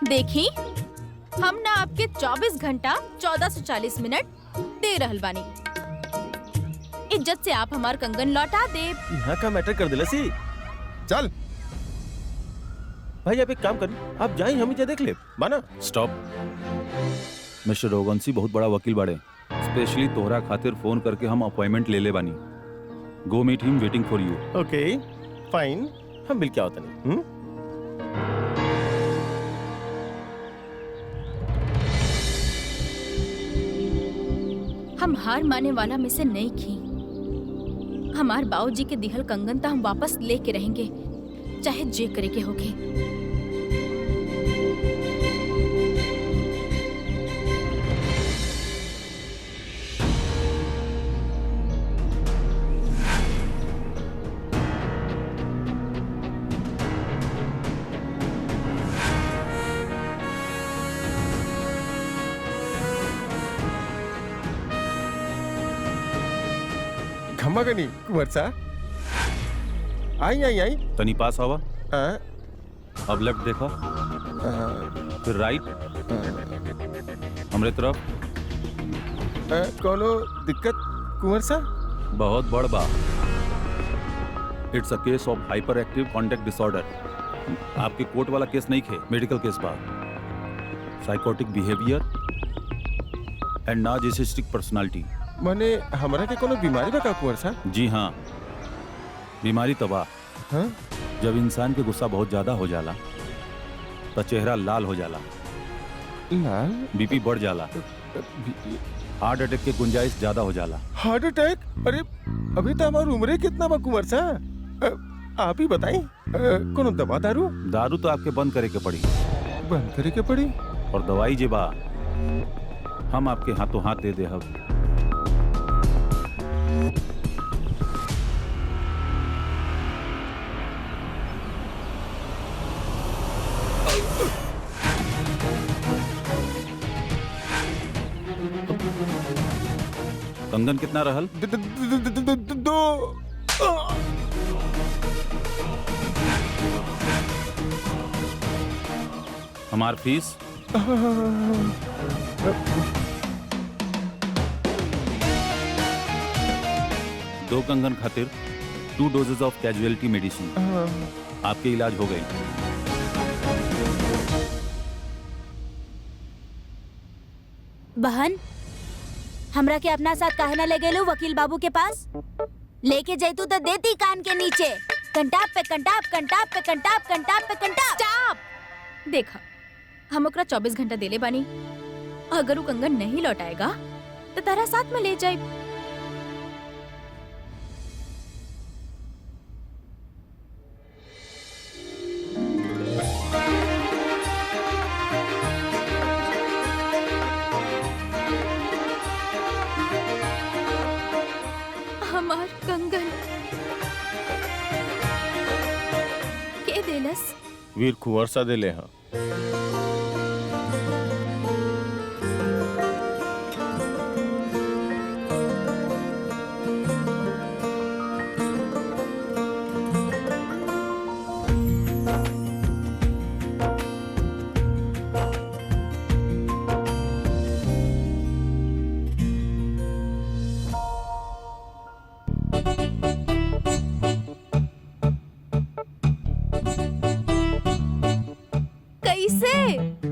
देखी हम ना आपके 24 घंटा 1440 मिनट दे रहल बानी। इज्जत से आप हमार कंगन लौटा दे। यहाँ का मैटर कर दिला सी। चल भाई आप एक काम करें, आप जाए हम ही देख ले माना। स्टॉप। मिस्टर रोगनसी बहुत बड़ा वकील बाड़े, स्पेशली तोहरा खातिर फोन करके हम अपॉइंटमेंट ले बानी। Go meet him waiting for you. Okay fine, हम मिल के आवत नहीं। हम हार माने वाला में से नहीं खी। हमार बाबूजी के दिहल कंगन तो हम वापस लेके रहेंगे, चाहे जे करे के होके। घमागनी कुंवर सा, आई आई आई। तनी पास आवा। हाँ, अब लेफ्ट देखा, फिर राइट, हमरे तरफ। कोनो दिक्कत कुंवर सा? बहुत बड़ बा। It's a case of hyper active contact disorder. आपके कोर्ट वाला केस नहीं खे, मेडिकल केस बा। Psychotic behaviour and narcissistic personality. मने हमरा के कोनो बीमारी बा का कुंवर सा? जी हाँ, बीमारी तबाह। हाँ? जब इंसान के गुस्सा बहुत ज्यादा हो जाला तो चेहरा लाल हो जाला, लाल? बीपी बढ़ जाला, हार्ट अटैक के गुंजाइश ज्यादा हो जाला। Heart attack? अरे अभी तो हमारी उम्र कितना बा कुंवर सा? आप ही बताई, कोनो दवा दारू? दारू तो आपके बंद करे के पड़ी, बंद करे के पड़ी। और दवाई जे बा हम आपके हाथों हाथ दे दे। हम कंगन कितना रहल? दो। हमार फीस? दो कंगन खातिर 2 डोजेज ऑफ कैजुअलिटी मेडिसिन। आपके इलाज हो गई। बहन, हमरा के अपना साथ काहे ना ले गेलू वकील बाबू के पास? लेके जैतू तो देती कान के नीचे। कंटाप पे कंटाप, कंटाप पे कंटाप, कंटाप पे कंटाप। स्टॉप। देखा हम ओकरा 24 घंटा देले बानी। अगर वो कंगन नहीं लौटाएगा तो तारा साथ में ले जाए। हमार कंगन के देलस? वीर कुंवर सा दे ले। हाँ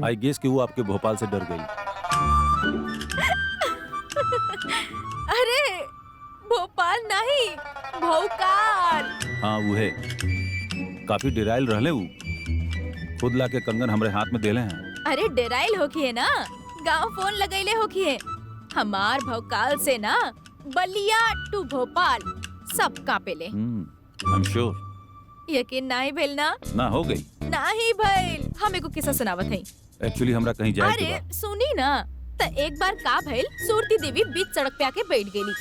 आई गेस कि वो आपके भोपाल से डर गई। अरे भोपाल नहीं, भोकाल। हाँ वो है, काफी डिराइल रहले वो। खुद ला के कंगन हमरे हाथ में देले हैं। अरे डिराइल होखी है ना, गांव फोन लगैले होखी है। हमार भोकाल से ना बलिया टू भोपाल सब कांपेले। I am sure. यकीन नहीं भेल ना? ना हो गई। नहीं भइल। हम एगो किस्सा सुनावत हई। एक्चुअली हमरा कहीं जाए के अरे बा। सुनी ना, त एक बार का भइल, सूरती देवी बीच सड़क पे आके बैठ गेली।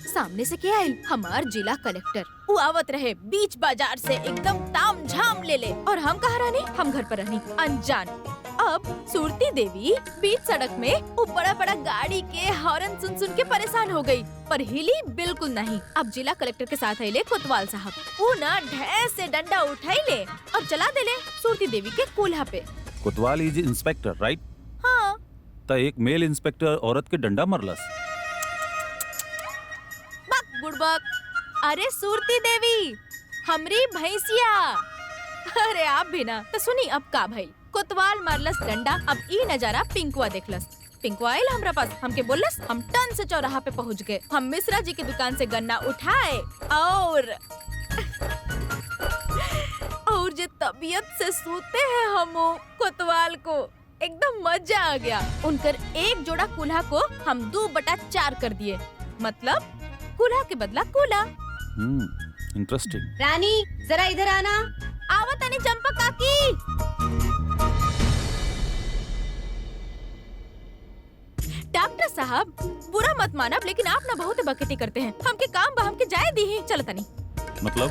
सामने से क्या आयल? हमार जिला कलेक्टर। वो आवत रहे बीच बाजार से एकदम ताम झाम ले ले। और हम कहाँ रहनी? हम घर पर रहनी, अनजान। अब सूरती देवी बीच सड़क में वो बड़ा बड़ा गाड़ी के हॉर्न सुन सुन के परेशान हो गई, पर हिली बिल्कुल नहीं। अब जिला कलेक्टर के साथ आइले कोतवाल साहब। वो ना ढेर से डंडा उठाइले और चला देले सूरती देवी के कूल्हा पे। कोतवाल इज इंस्पेक्टर राइट? हाँ। त एक मेल इंस्पेक्टर औरत के डंडा मरलस। बक बुड़बक। अरे सूरती देवी, हमरी भैंसिया। अरे आप भी ना। तो सुनी अब का भइल। कोतवाल मारलस डंडा। अब ई नजारा पिंकुआ देखलस। पिंकुआ आइल हमरा पास, हमके बोलस। हम टन से चौराहा पे पहुंच गए। हम मिश्रा जी की दुकान से गन्ना उठाए और जे तबीयत से सूते हैं हम कोतवाल को एकदम मजा आ गया। उनकर एक जोड़ा कुल्हा को हम 2/4 कर दिए। मतलब कुल्हा के बदला कूला। इंटरेस्टिंग। रानी जरा इधर आना। आवत नहीं चंपा काकी। डॉक्टर साहब बुरा मत मानब, लेकिन आप ना बहुत बकती करते हैं। हमके काम बा, हमके जाए दी ही। चल तनी। मतलब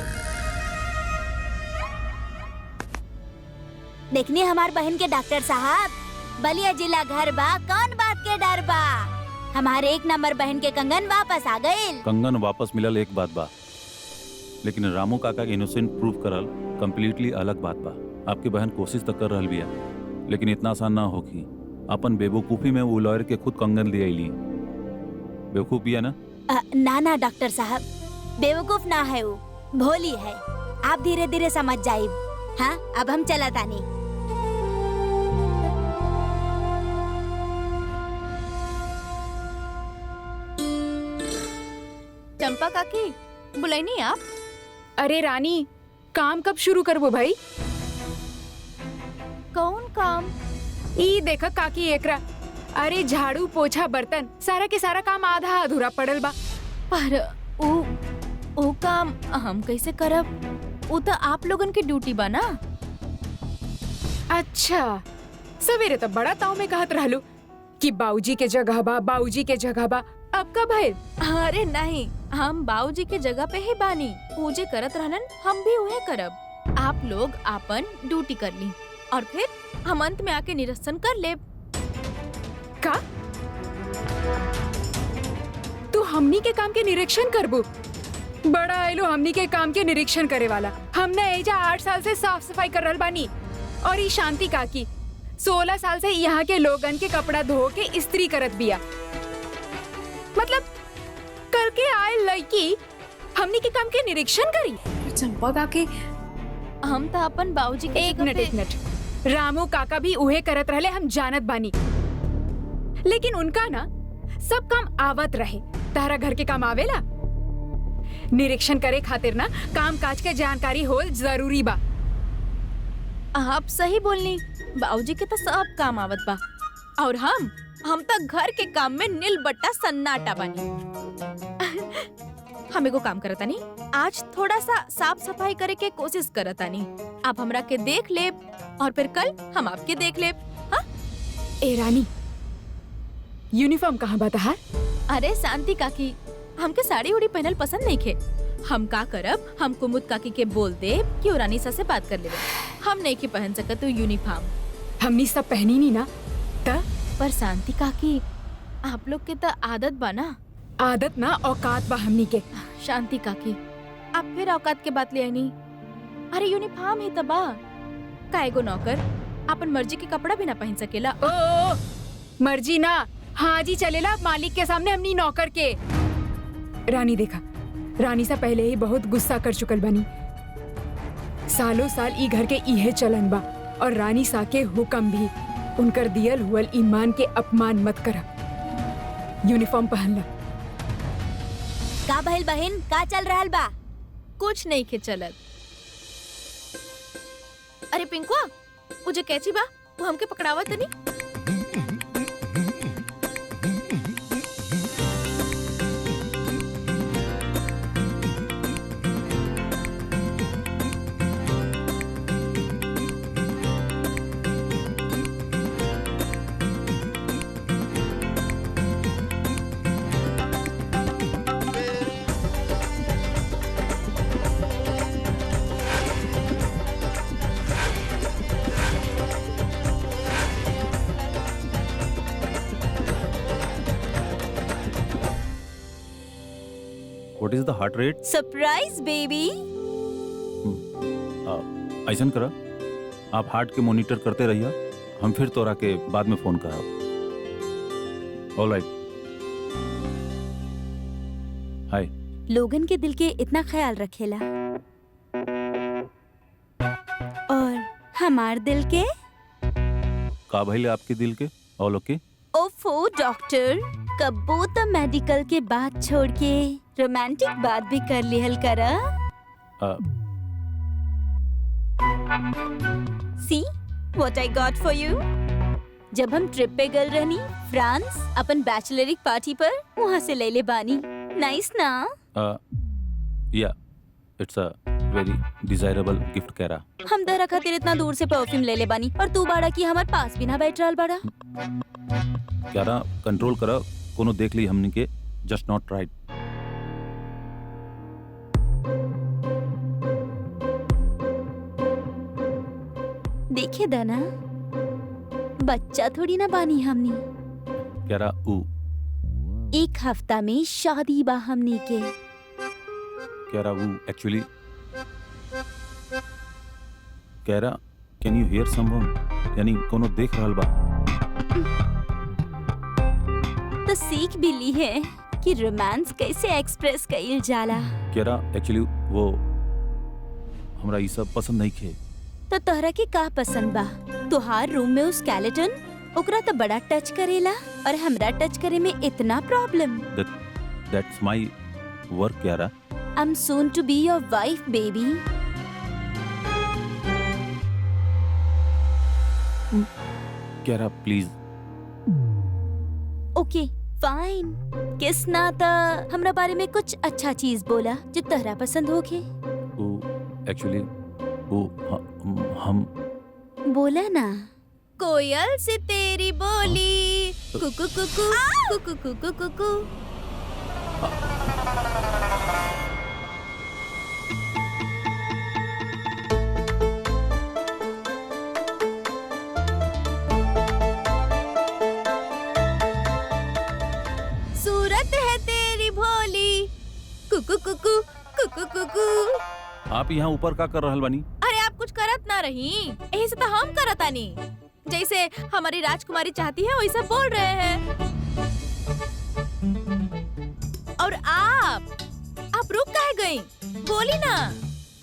देखनी हमार बहन के डॉक्टर साहब, बलिया जिला घर बा, कौन बात के डर बा। हमारे एक नंबर बहन के कंगन वापस आ गए। कंगन वापस मिलल एक बात बा, लेकिन रामू काका के इनोसेंट प्रूव करल कम्प्लीटली अलग बात बा। आपकी बहन कोशिश तो कर रहल बिया, लेकिन इतना आसान ना होगी। अपन बेवकूफी में वो लॉयर के खुद कंगन ले आईली। बेवकूफ बिया ना? ना डॉक्टर साहब, बेवकूफ ना है वो, भोली है। आप धीरे धीरे समझ जाइब। हाँ, अब हम चला तानी। चंपा काकी बुलाई नहीं आप? अरे रानी, काम कब शुरू करबो भाई? कौन काम? ई देखा काकी एकरा। अरे झाड़ू पोछा बर्तन सारा के सारा काम आधा अधूरा पड़ल बा। पर ओ काम हम कैसे करब? वो तो आप लोगन की ड्यूटी बा ना। अच्छा, सवेरे तो बड़ा ताव में कहत रहलू कि बाऊजी के जगह बा, बाऊजी के जगह बा। अब कब है? अरे नहीं, हम बाबूजी के जगह पे ही बानी। पूजे करत रहलन, हम भी उहे करब। आप लोग आपन ड्यूटी कर ली और फिर हम अंत में आके निरीक्षण कर ले। का तू हमनी के काम के निरीक्षण करबू? बड़ा आइलो हमनी के काम के निरीक्षण करे वाला। हमने एजा 8 साल से साफ सफाई कर रहल बानी, और ये शांति काकी 16 साल से यहाँ के लोगन के कपड़ा धो के इस्त्री करत बिया। मतलब कल के आए लड़की हमनी के काम के निरीक्षण करी। चंपा काकी, हम तो अपन बाबूजी के एक मिनट, रामू काका भी उहे करत रहले, हम जानत बानी। लेकिन उनका ना सब काम आवत रहे। तारा घर के काम आवेला? निरीक्षण करे खातिर ना काम काज के जानकारी होल जरूरी बा। आप सही बोलनी, बाबूजी के तो सब काम आवत बा। और हम तो घर के काम में नील बट्टा सन्नाटा बानी। हम एगो काम करता नहीं, आज थोड़ा सा साफ सफाई करे के कोशिश करता नहीं। आप हमरा के देख ले और फिर कल हम आपके देख ले। हाँ? ए रानी, यूनिफॉर्म कहाँ बा तहार? अरे शांति काकी, हमके साड़ी उड़ी पहनल पसंद नहीं खे। हम का करब, हम कुमुद काकी के बोल दे कि रानी सा से बात कर ले। हम नहीं के पहन सकत यूनिफॉर्म। हमनी सब पहनी नहीं ना त? पर शांति काकी, आप लोग के तो आदत बा ना। आदत ना औकात बा हमनी के। शांति काकी, आप फिर औकात के बात ले आई नहीं। अरे यूनिफॉर्म ही तबा का एगो नौकर अपन मर्जी के कपड़ा भी ना पहन सकेला। ओ, मर्जी ना हाजी चलेला मालिक के सामने हमनी नौकर के। रानी देखा, रानी सा पहले ही बहुत गुस्सा कर चुकल बनी। सालों साल ई घर के इहे चलन बा, और रानी सा के हुक्म भी। उनकर दियल हुअल ईमान के अपमान मत करब। यूनिफॉर्म पहन ला। का भइल बहन, का चल रहल बा? कुछ नहीं के चलत। अरे पिंकुआ, वो जो कैची बा वो हमके पकड़ावा तनी। What is the heart rate? Surprise baby. ऐसन करा, आप हार्ट के मॉनिटर करते रहिए हम फिर तोरा के बाद में फोन करब। ऑलराइट। हाय। लोगन के दिल के इतना ख्याल रखेला और हमार दिल के। का भइल आपके दिल के? ऑल ओके? ओफो डॉक्टर, कब्बो तो मेडिकल के बात छोड़ के रोमांटिक बात भी कर लिहल करा। See what I got for you. जब हम ट्रिप पे गए रहनी फ्रांस अपन बैचलरिक पार्टी पर, वहाँ से ले ले बानी। नाइस ना? या it's a very desirable gift कह रहा। हम दरा खातिर इतना दूर से परफ्यूम ले ले बानी और तू बाड़ा की हमार पास भी ना बैठ रहल बाड़ा। कह रहा कंट्रोल करा, कोनो देख ली हमने के, जस्ट नॉट राइट। देखे दाना, बच्चा थोड़ी ना बानी हमनी। कह रहा एक हफ्ता में शादी बा हमनी के। कह रहा वो एक्चुअली कह रहा कैन यू हियर समवन, यानी कोनो देख रहल बा। तो सीख भी ली है कि रोमांस कैसे एक्सप्रेस कइल जाला। कह रहा एक्चुअली वो हमरा ये सब पसंद नहीं खे। तो तोहरा के का पसंद बा? तुहार रूम में उस स्केलेटन ओकरा तो बड़ा टच करेला और हमरा टच करे में इतना प्रॉब्लम। That's my work. कह रहा I'm soon to be your wife, baby. कह रहा प्लीज। Okay, fine. किस ना ता हमरा बारे में कुछ अच्छा चीज बोला जो तोहरा पसंद होके। वो एक्चुअली वो हम बोला ना। कोयल से तेरी बोली कुकू कुकू कुकू कुकू कुकू। सूरत है तेरी भोली कुकू कुकू कुकू कुकू। आप यहाँ ऊपर का कर रहल बानी? अरे आप कुछ करत ना रही, यही से तो हम करत आनी। जैसे हमारी राजकुमारी चाहती है वैसा बोल रहे हैं। और आप रुक काहे गई? बोली ना।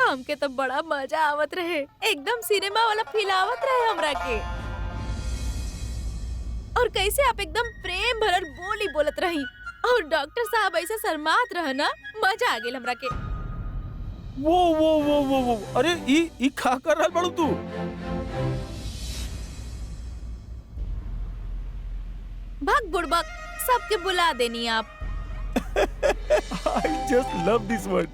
हमके तो बड़ा मजा आवत रहे, एकदम सिनेमा वाला फील आवत रहे हमरा के। और कैसे आप एकदम प्रेम भरल बोली बोलत रही और डॉक्टर साहब ऐसा शर्मात रहे ना, मजा आ गेल हमरा के। वो अरे ई खा कर रहल बड़ू तू? भाग बुड़बक, सबके बुला देनी आप। I just love this word.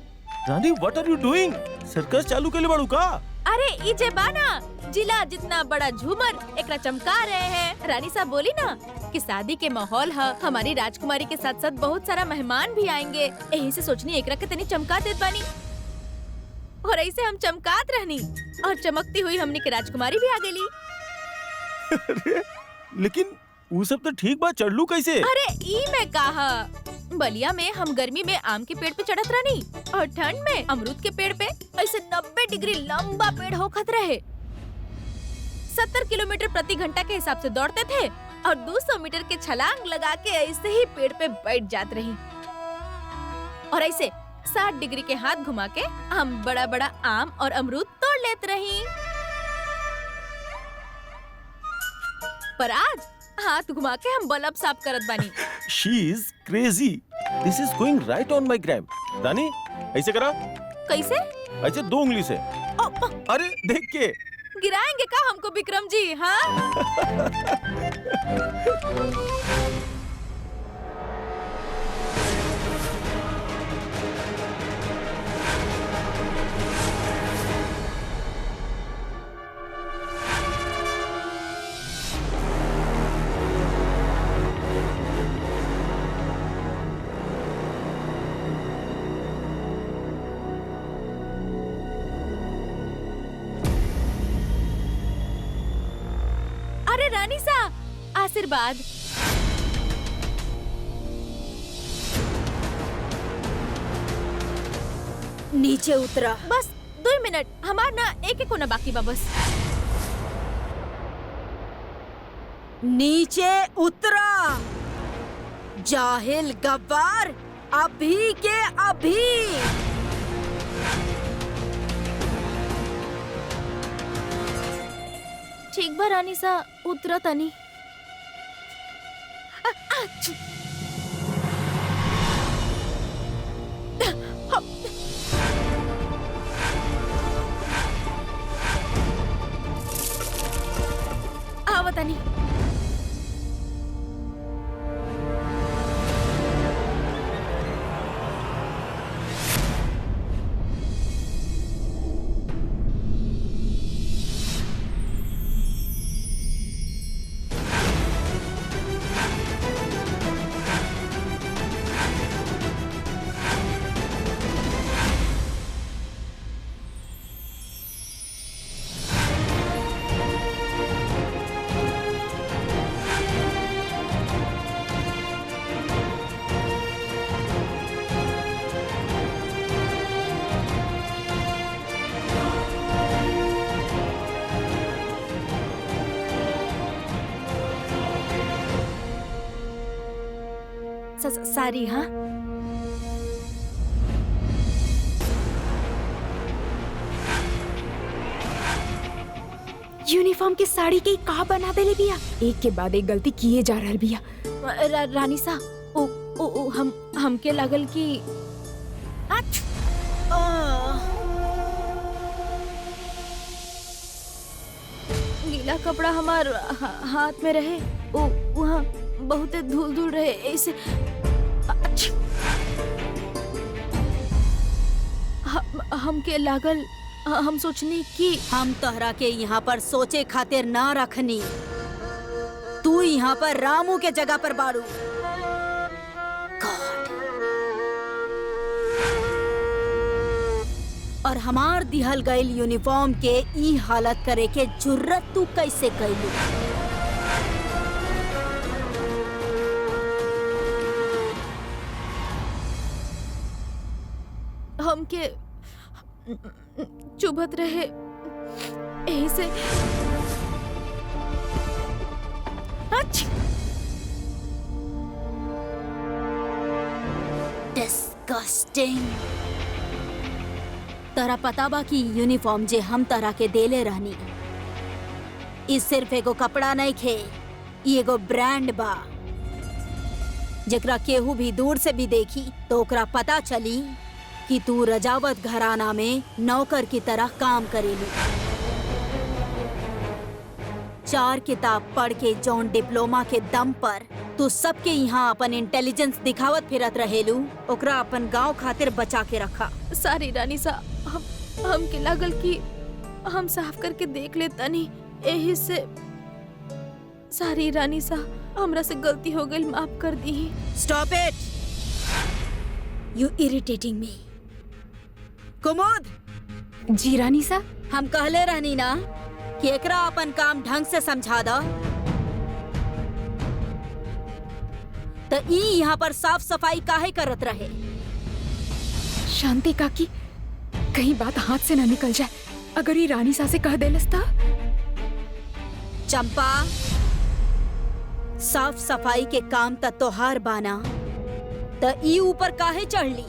Rani, what are you doing? Circus चालू के लिए बड़ू का? अरे ई जे बाना जिला जितना बड़ा झूमर एकरा चमका रहे हैं। रानी साहब बोली ना कि शादी के माहौल है, हमारी राजकुमारी के साथ साथ बहुत सारा मेहमान भी आएंगे, यही से सोचनी एकरा के तनी चमका देत बानी। और ऐसे हम चमकात रहनी और चमकती हुई हमनी के राजकुमारी भी आ गेली। लेकिन वो सब तो ठीक बात, चढ़लू कैसे? अरे ई में कहा, बलिया में हम गर्मी में आम के पेड़ पे चढ़त रहनी और ठंड में अमरूद के पेड़ पे ऐसे 90 डिग्री लंबा पेड़ होखत रहे। 70 किलोमीटर प्रति घंटा के हिसाब से दौड़ते थे और 200 मीटर के छलांग लगा के ऐसे ही पेड़ पे बैठ जात रही। और ऐसे 60 डिग्री के हाथ घुमा के हम बड़ा बड़ा आम और अमरूद तोड़ लेते रही। पर आज हाथ घुमा के हम बल्ब साफ करत बानी। She is crazy. This is going right on my gram. रानी, ऐसे करा? कैसे? ऐसे 2 उंगली से। अरे देख के। गिराएंगे का हमको विक्रम जी? हाँ? अरे रानी सा, आशीर्वाद। नीचे उतरा। बस 2 मिनट, हमार ना एक कोना बाकी बा बस। नीचे उतरा, जाहिल गब्बार, अभी के अभी। ठीक बा रानी सा, उतरा तनी। आवा तनी। सारी हाँ। यूनिफॉर्म की साड़ी के का बना देले बिया, एक के बाद एक गलती किए जा रहल बिया। रानी सा, ओ हमके लागल कि गीला कपड़ा हमार हाथ में रहे, वहाँ बहुत धूल धूल रहे, ऐसे हमके लागल, हम सोचनी कि हम तोहरा के यहाँ पर सोचे खातिर ना रखनी। तू यहाँ पर रामू के जगह पर बाड़ू। God। और हमार दिहल गईल यूनिफॉर्म के ई हालत करे के जुर्रत तू कैसे कैलू? हमके चुभत रहे, यही से डिस्गस्टिंग। तोरा पता बा कि यूनिफॉर्म जे हम तोरा के देले रहनी, ई सिर्फ एगो कपड़ा नहीं खे, ई एगो ब्रांड बा, जेकरा केहू भी दूर से भी देखी तो ओकरा पता चली कि तू रजावत घराना में नौकर की तरह काम करेलू। 4 किताब पढ़ के जौन डिप्लोमा के दम पर तू सबके यहाँ अपन इंटेलिजेंस दिखावत फिरत रहेलू, ओकरा अपन गांव खातिर बचा के रखा। सारी रानी सा, हमके लागल कि हम साफ करके देख ले तनी, यही से सारी रानी सा, हमरा से गलती हो गई, माफ कर दी। स्टॉप इट, यू इरिटेटिंग मी। कुमुद, जी रानी सा। हम कहले रहनी ना कि एकरा अपन काम ढंग से समझा दा, तो ई यहाँ पर साफ सफाई काहे करत रहे? शांति काकी, कहीं बात हाथ से ना निकल जाए, अगर ये रानी सा से कह देलस ता। चंपा, साफ सफाई के काम त तोहार बाना, त ई ऊपर काहे चढ़ ली?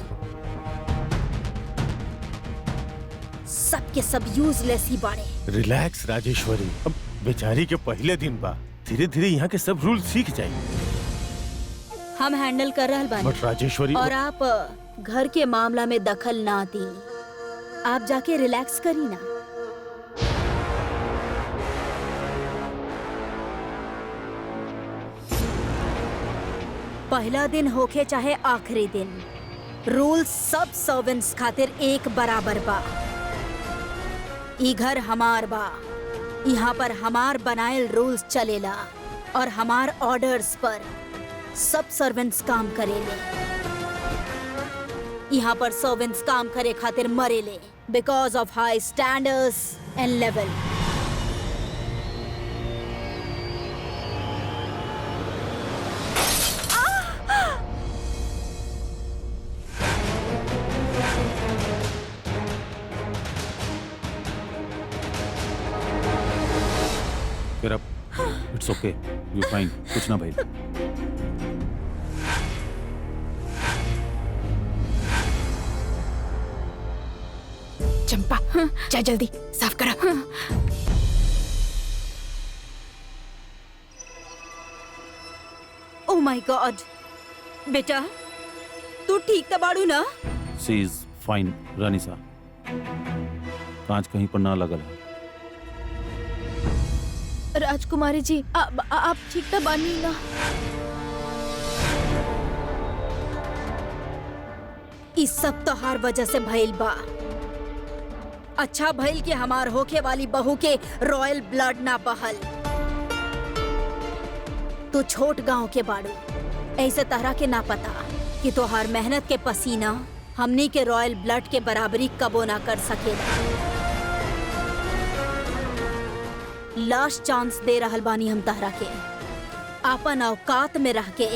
सबके सब यूजलेस ही बाड़े। रिलैक्स राजेश्वरी, अब बेचारी के पहले दिन बा, धीरे धीरे यहाँ के सब रूल सीख जाएंगे। हम हैंडल कर रहल बानी। बट राजेश्वरी, और आप घर के मामला में दखल ना दी, आप जाके रिलैक्स करी ना। पहला दिन होके चाहे आखिरी दिन, रूल सब सर्वेंट्स खातिर एक बराबर बा। ई घर हमार बा, यहाँ पर हमार बनाएल रूल्स चलेला और हमार ऑर्डर्स पर सब सर्वेंट्स काम करेले। यहाँ पर सर्वेंट्स काम करे खातिर मरेले because of high standards and level. It's okay, you fine, कुछ ना भाई। चंपा जा जल्दी साफ करा। ओ माय गॉड, बेटा तू ठीक तो बाड़ू ना? शी इज फाइन रानिसा, कांच कहीं पर ना लगल है। राजकुमारी जी आप ठीक तो बानी ना? इस सब तोहार वजह से भइल बा। अच्छा भइल कि हमार होके वाली बहू के रॉयल ब्लड ना बहल। तू छोट गांव के बाड़ू, ऐसे तरह के ना पता कि तोहार मेहनत के पसीना हमनी के रॉयल ब्लड के बराबरी कबो ना कर सकेला। लास्ट चांस दे रहल बानी हम तहरा के। आपन औकात में रह के,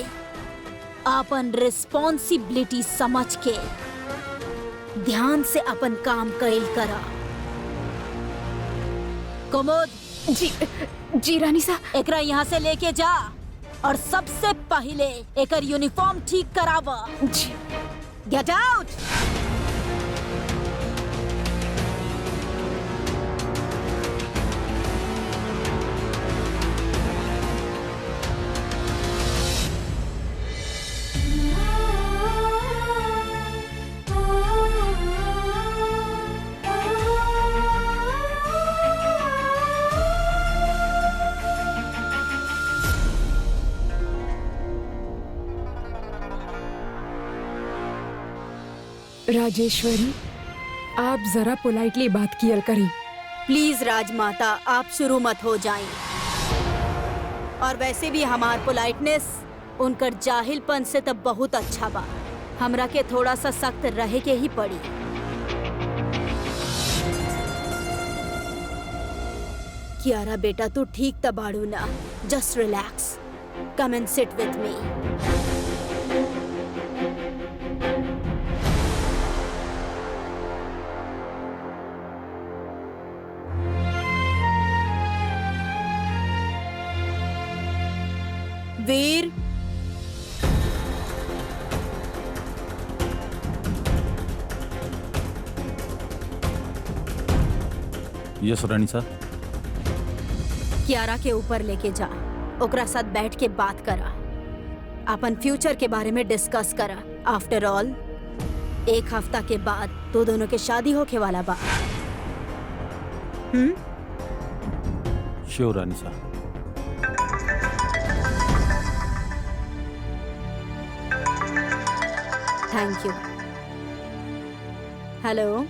आपन रिस्पॉन्सिबिलिटी समझ के ध्यान से अपन काम कैल करा। कुमुद, जी रानिसा। एकरा यहाँ से लेके जा और सबसे पहले एकर यूनिफॉर्म ठीक करावा। जी। Get out. राजेश्वरी, आप जरा पोलाइटली बात किया करें। प्लीज राजमाता, आप शुरू मत हो जाएं। और वैसे भी हमार पोलाइटनेस उनकर जाहिलपन से तब बहुत अच्छा बा। हमरा के थोड़ा सा सख्त रहे के ही पड़ी। कियारा बेटा, तू ठीक तबाड़ू ना। Just relax, come and sit with me. Veer, yes Ranisa. Kiara के ऊपर लेके जा, ओकरा साथ बैठ के बात करा, अपन फ्यूचर के बारे में डिस्कस करा। आफ्टर ऑल 1 हफ्ता के बाद तो दोनों के शादी होके वाला बा। Sure Ranisa. Thank you. Hello,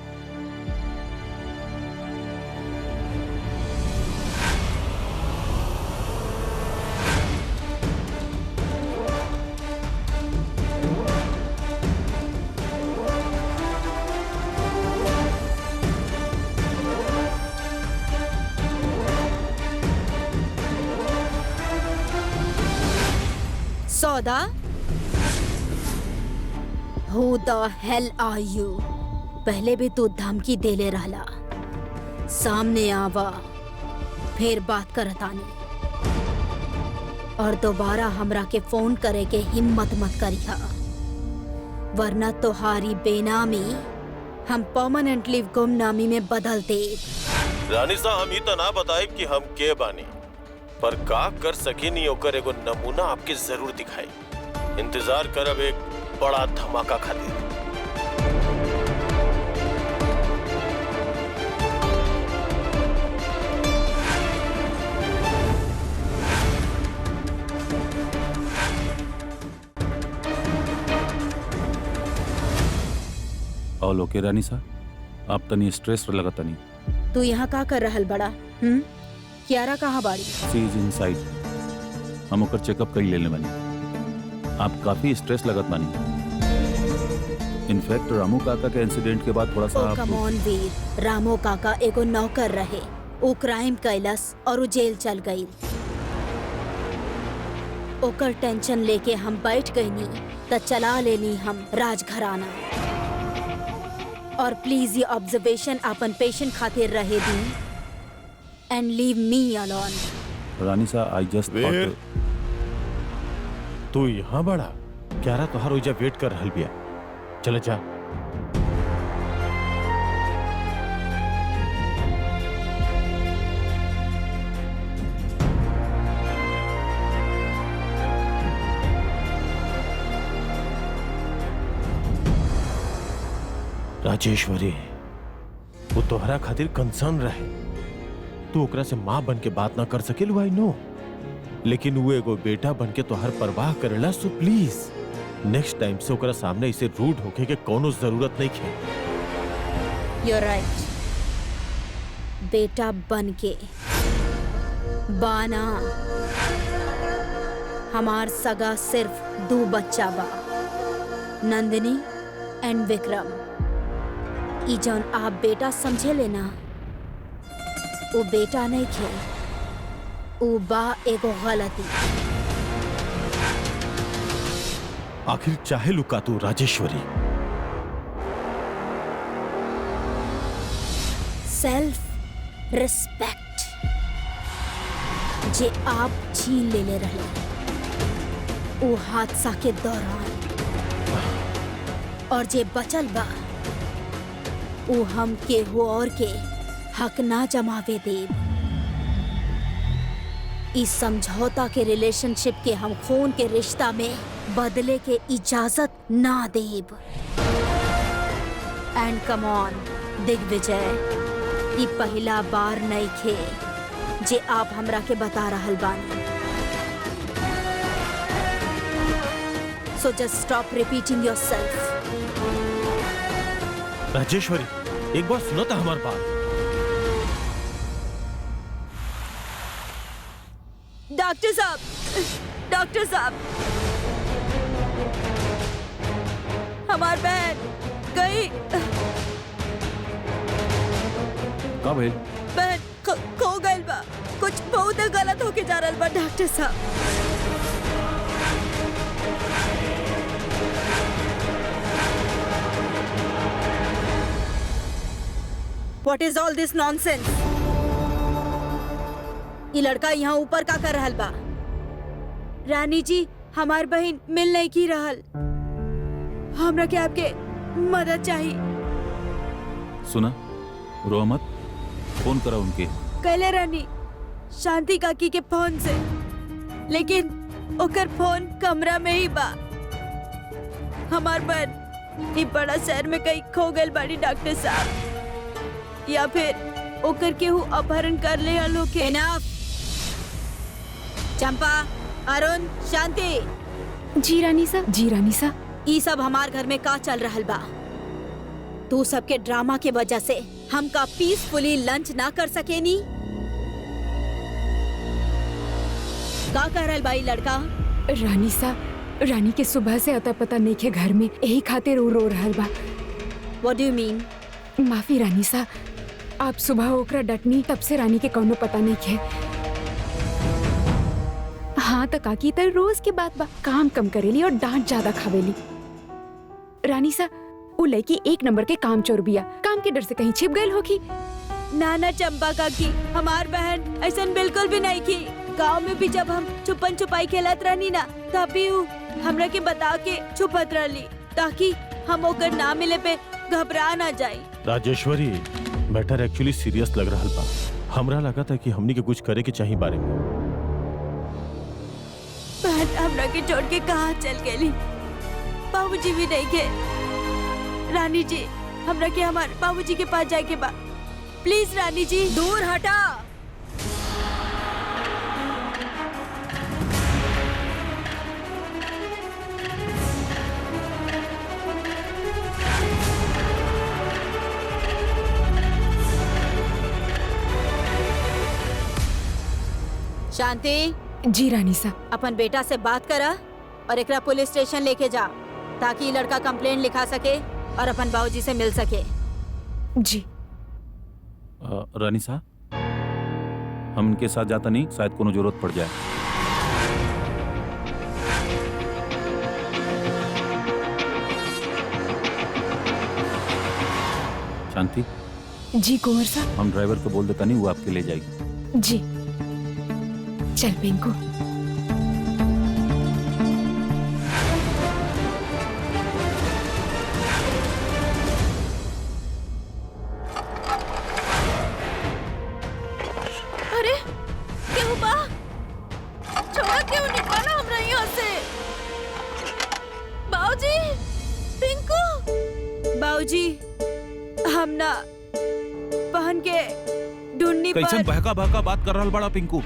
सौदा, Who the hell are you? पहले भी तू धमकी देले रहला, सामने आवा, फिर बात करतानी। और दोबारा हमरा के फोन करे के हिम्मत मत करिया, वरना तोहारी बेनामी हम परमानेंटली गुमनामी में बदल दे। रानिसा, हम ही तो ना बताइब कि हम के बानी, पर का कर सके नहीं ओकर एगो नमूना आपके जरूर दिखाई। इंतजार करब एक बड़ा धमाका खातिर। ऑल ओके रानिसा, आप तनी स्ट्रेस लगा तनी। तू यहाँ का कर रहल बड़ा? कियारा कहाँ बाड़ी? शी इज इनसाइड, हम ओकर चेकअप कर लेने बानी। आप काफी स्ट्रेस लगत बानी। इनफैक्ट रामू काका के इंसिडेंट के बाद थोड़ा सा ओ कम ऑन वीर, रामू काका एगो नौकर रहे, वो क्राइम कैलस और वो जेल चल गई। ओकर टेंशन लेके हम बैठ गई नी त चला लेनी हम राजघराना। और प्लीज ये ऑब्जर्वेशन अपन पेशेंट खातिर रहे दी एंड लीव मी अलोन। रानी साहब आई जस्ट वीर, तू यहाँ बड़ा क्यारा तोहार ओइजा वेट कर रहल बिया। चले जा। राजेश्वरी, वो तोहरा खातिर कंसर्न रहे। तू ओकरा से माँ बन के बात ना कर सकेलू, आई नो, लेकिन वो एगो बेटा बन के तोहर परवाह करेला। सो प्लीज नेक्स्ट टाइम से ओकरा सामने इसे रूड होके के कोनो जरूरत नहीं है। You're right. बेटा बन के बाना हमार सगा सिर्फ 2 बच्चा बा, नंदिनी एंड विक्रम। ई जौन आप बेटा समझे लेना, वो बेटा नहीं खे, वो बा एगो गलती। आखिर चाहे लुका तू राजेश्वरी? सेल्फ रिस्पेक्ट जे आप छीन ले रहे वो हादसा के दौरान, और जे बचल बा वो हम के हो और के हक ना जमावे देब। इस समझौता के रिलेशनशिप के हम खून के रिश्ता में बदले के इजाजत ना देब। एंड कम ऑन दिग्विजय, ई पहला बार नहीं खे जे आप हमरा के बता रहल बानी। So just stop repeating yourself. Rajeshwari, एक बार सुनो था हमारी बात। डॉक्टर साहब, डॉक्टर साहब, हमार बहन गई। का भइल? बहन खो गइल बा। कुछ बहुत गलत होके जा रहल बा डॉक्टर साहब। What is all this nonsense? ये लड़का यहाँ ऊपर का कर रहल बा? रानी जी, हमार बहन मिल नहीं की रहल। हमरा के आपके मदद चाहिए। सुना, रो मत, फोन करा उनके। कहले रानी शांति काकी के फोन से, लेकिन ओकर फोन कमरा में ही बा। हमार बहन ये बड़ा शहर में कहीं खो गइल बाड़ी डॉक्टर साहब, या फिर ओकर केहू अपहरण कर ले हलो के। एनफ। चंपा, अरुण, शांति। जी रानी सा, जी रानी सा। ई सब हमार घर में का चल रहल बा? तू सबके ड्रामा के वजह से हम का पीसफुली लंच ना कर सकेनी। का कह रहल बाई लड़का? रानी सा, रानी के सुबह से अता पता नहीं के घर में, यही खातिर रो रहल बा। What do you mean? माफी रानी सा, आप सुबह ओकरा डटनी तब से रानी के कौनो पता नहीं है। हाँ तो काकी तर रोज के बात बा, काम कम करेली और डांट ज्यादा खावेली। रानी सा, वो लड़की 1 नंबर के काम चोर बिया, काम के डर से कहीं छिप गई होगी। नाना चंपा काकी, हमार बहन ऐसा बिल्कुल भी नहीं की। गांव में भी जब हम छुपन छुपाई खेलत रहनी ना, तब भी हमरा के बता के छुपत रहली, ताकि हम ओकर ना मिले पे घबरा ना जाए। राजेश्वरी, मैटर एक्चुअली सीरियस लग रहा बा। हमरा लगा था कि हमनी के कुछ करे के चाहिए बारे में। बहन हमरा के छोड़ के कहाँ चल गई? बाबूजी भी नहीं के। रानी जी, हमरा के हमार बाबूजी के पास जाए के बा। प्लीज रानी जी, दूर हटा। शांति। जी रानी सा। अपन बेटा से बात करा और एकरा पुलिस स्टेशन लेके जा, ताकि लड़का कंप्लेंट लिखा सके और अपन बाबूजी से मिल सके। जी। रानी साहब, हम उनके साथ जाता नहीं, शायद कोनो जरूरत पड़ जाए। शांति। जी कुंवर साहब। हम ड्राइवर को बोल देता नहीं, वो आपके ले जाएगी। जी। चल पिंकू। अरे क्यों बा छोड़ा, क्यों निकाला हमरा यहाँ से? बाबूजी, पिंकू। बाबूजी, हम ना बहन के ढूंढनी कैसे पर बहका बहका बात कर रहल बड़ा पिंकू?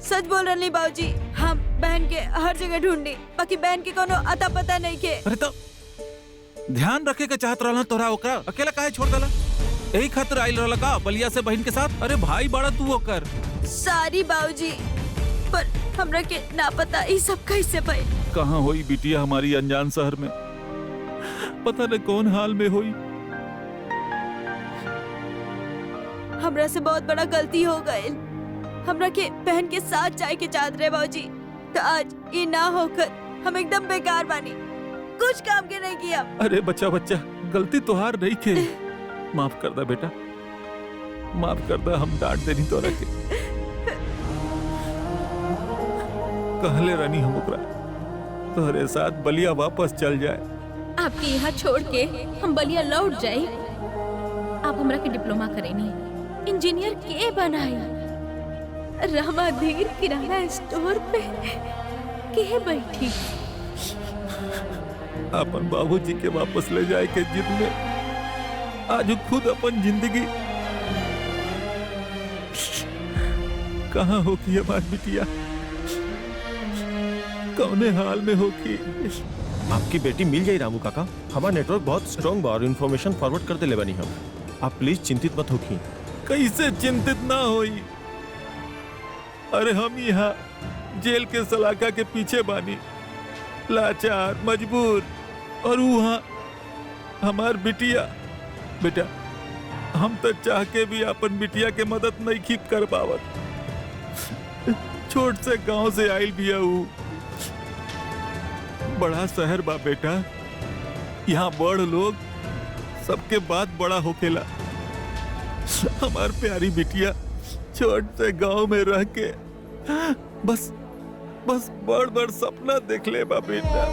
सच बोल रही बाबूजी। हम बहन के हर जगह ढूंढनी, बाकी बहन के कोनो अता पता नहीं के। अरे तो ध्यान रखे के चाहत रहला तोरा, ओकरा अकेला काहे छोड़ देला? यही खातिर आइल रहला का बलिया से बहन के साथ? अरे भाई बड़ा तू ओकर। सारी बाबूजी, पर हमरा के ना पता ई सब कैसे भइल। कहाँ होई बिटिया हमारी अनजान शहर में, पता न कौन हाल में होई। हमरा से बहुत बड़ा गलती हो गई। हमरा के बहन के साथ जाए के चाहत रहे बाबूजी, तो आज ये ना होकर हम एकदम बेकार बानी, कुछ काम के नहीं किया। अरे बच्चा बच्चा, गलती तोहार नहीं थे, माफ कर दा बेटा, माफ कर दा, हम डांट देनी तोरा के। कहले रानी हम ओकरा तोहरे साथ बलिया वापस चल जाए। आपके यहाँ छोड़ के हम बलिया लौट जाए। आप हमरा के डिप्लोमा करेनी, इंजीनियर के बनाई, रामाधीर किराना स्टोर पे के बैठी। अपन बाबूजी के वापस ले जाए के जिद में आज खुद अपन जिंदगी कहाँ होगी हमार बिटिया, कौने हाल में होगी। आपकी बेटी मिल जाए रामू काका। हमारा नेटवर्क बहुत स्ट्रॉन्ग बा और इन्फॉर्मेशन फॉरवर्ड करते ले बनी हम। आप प्लीज चिंतित मत होखी। कैसे चिंतित ना होई? अरे हम यहाँ जेल के सलाखा के पीछे बानी, लाचार मजबूर, और वहाँ हमार बिटिया। बेटा हम तो चाह के भी अपन बिटिया के मदद नहीं खींच कर पावत। छोट से गांव से आइल भी हूँ, बड़ा शहर बा बेटा, यहाँ बड़ लोग सबके बात बड़ा होखेला। हमार प्यारी बिटिया छोट से गांव में रह के बस बस बड़ बड़ सपना देख ले बा बेटा,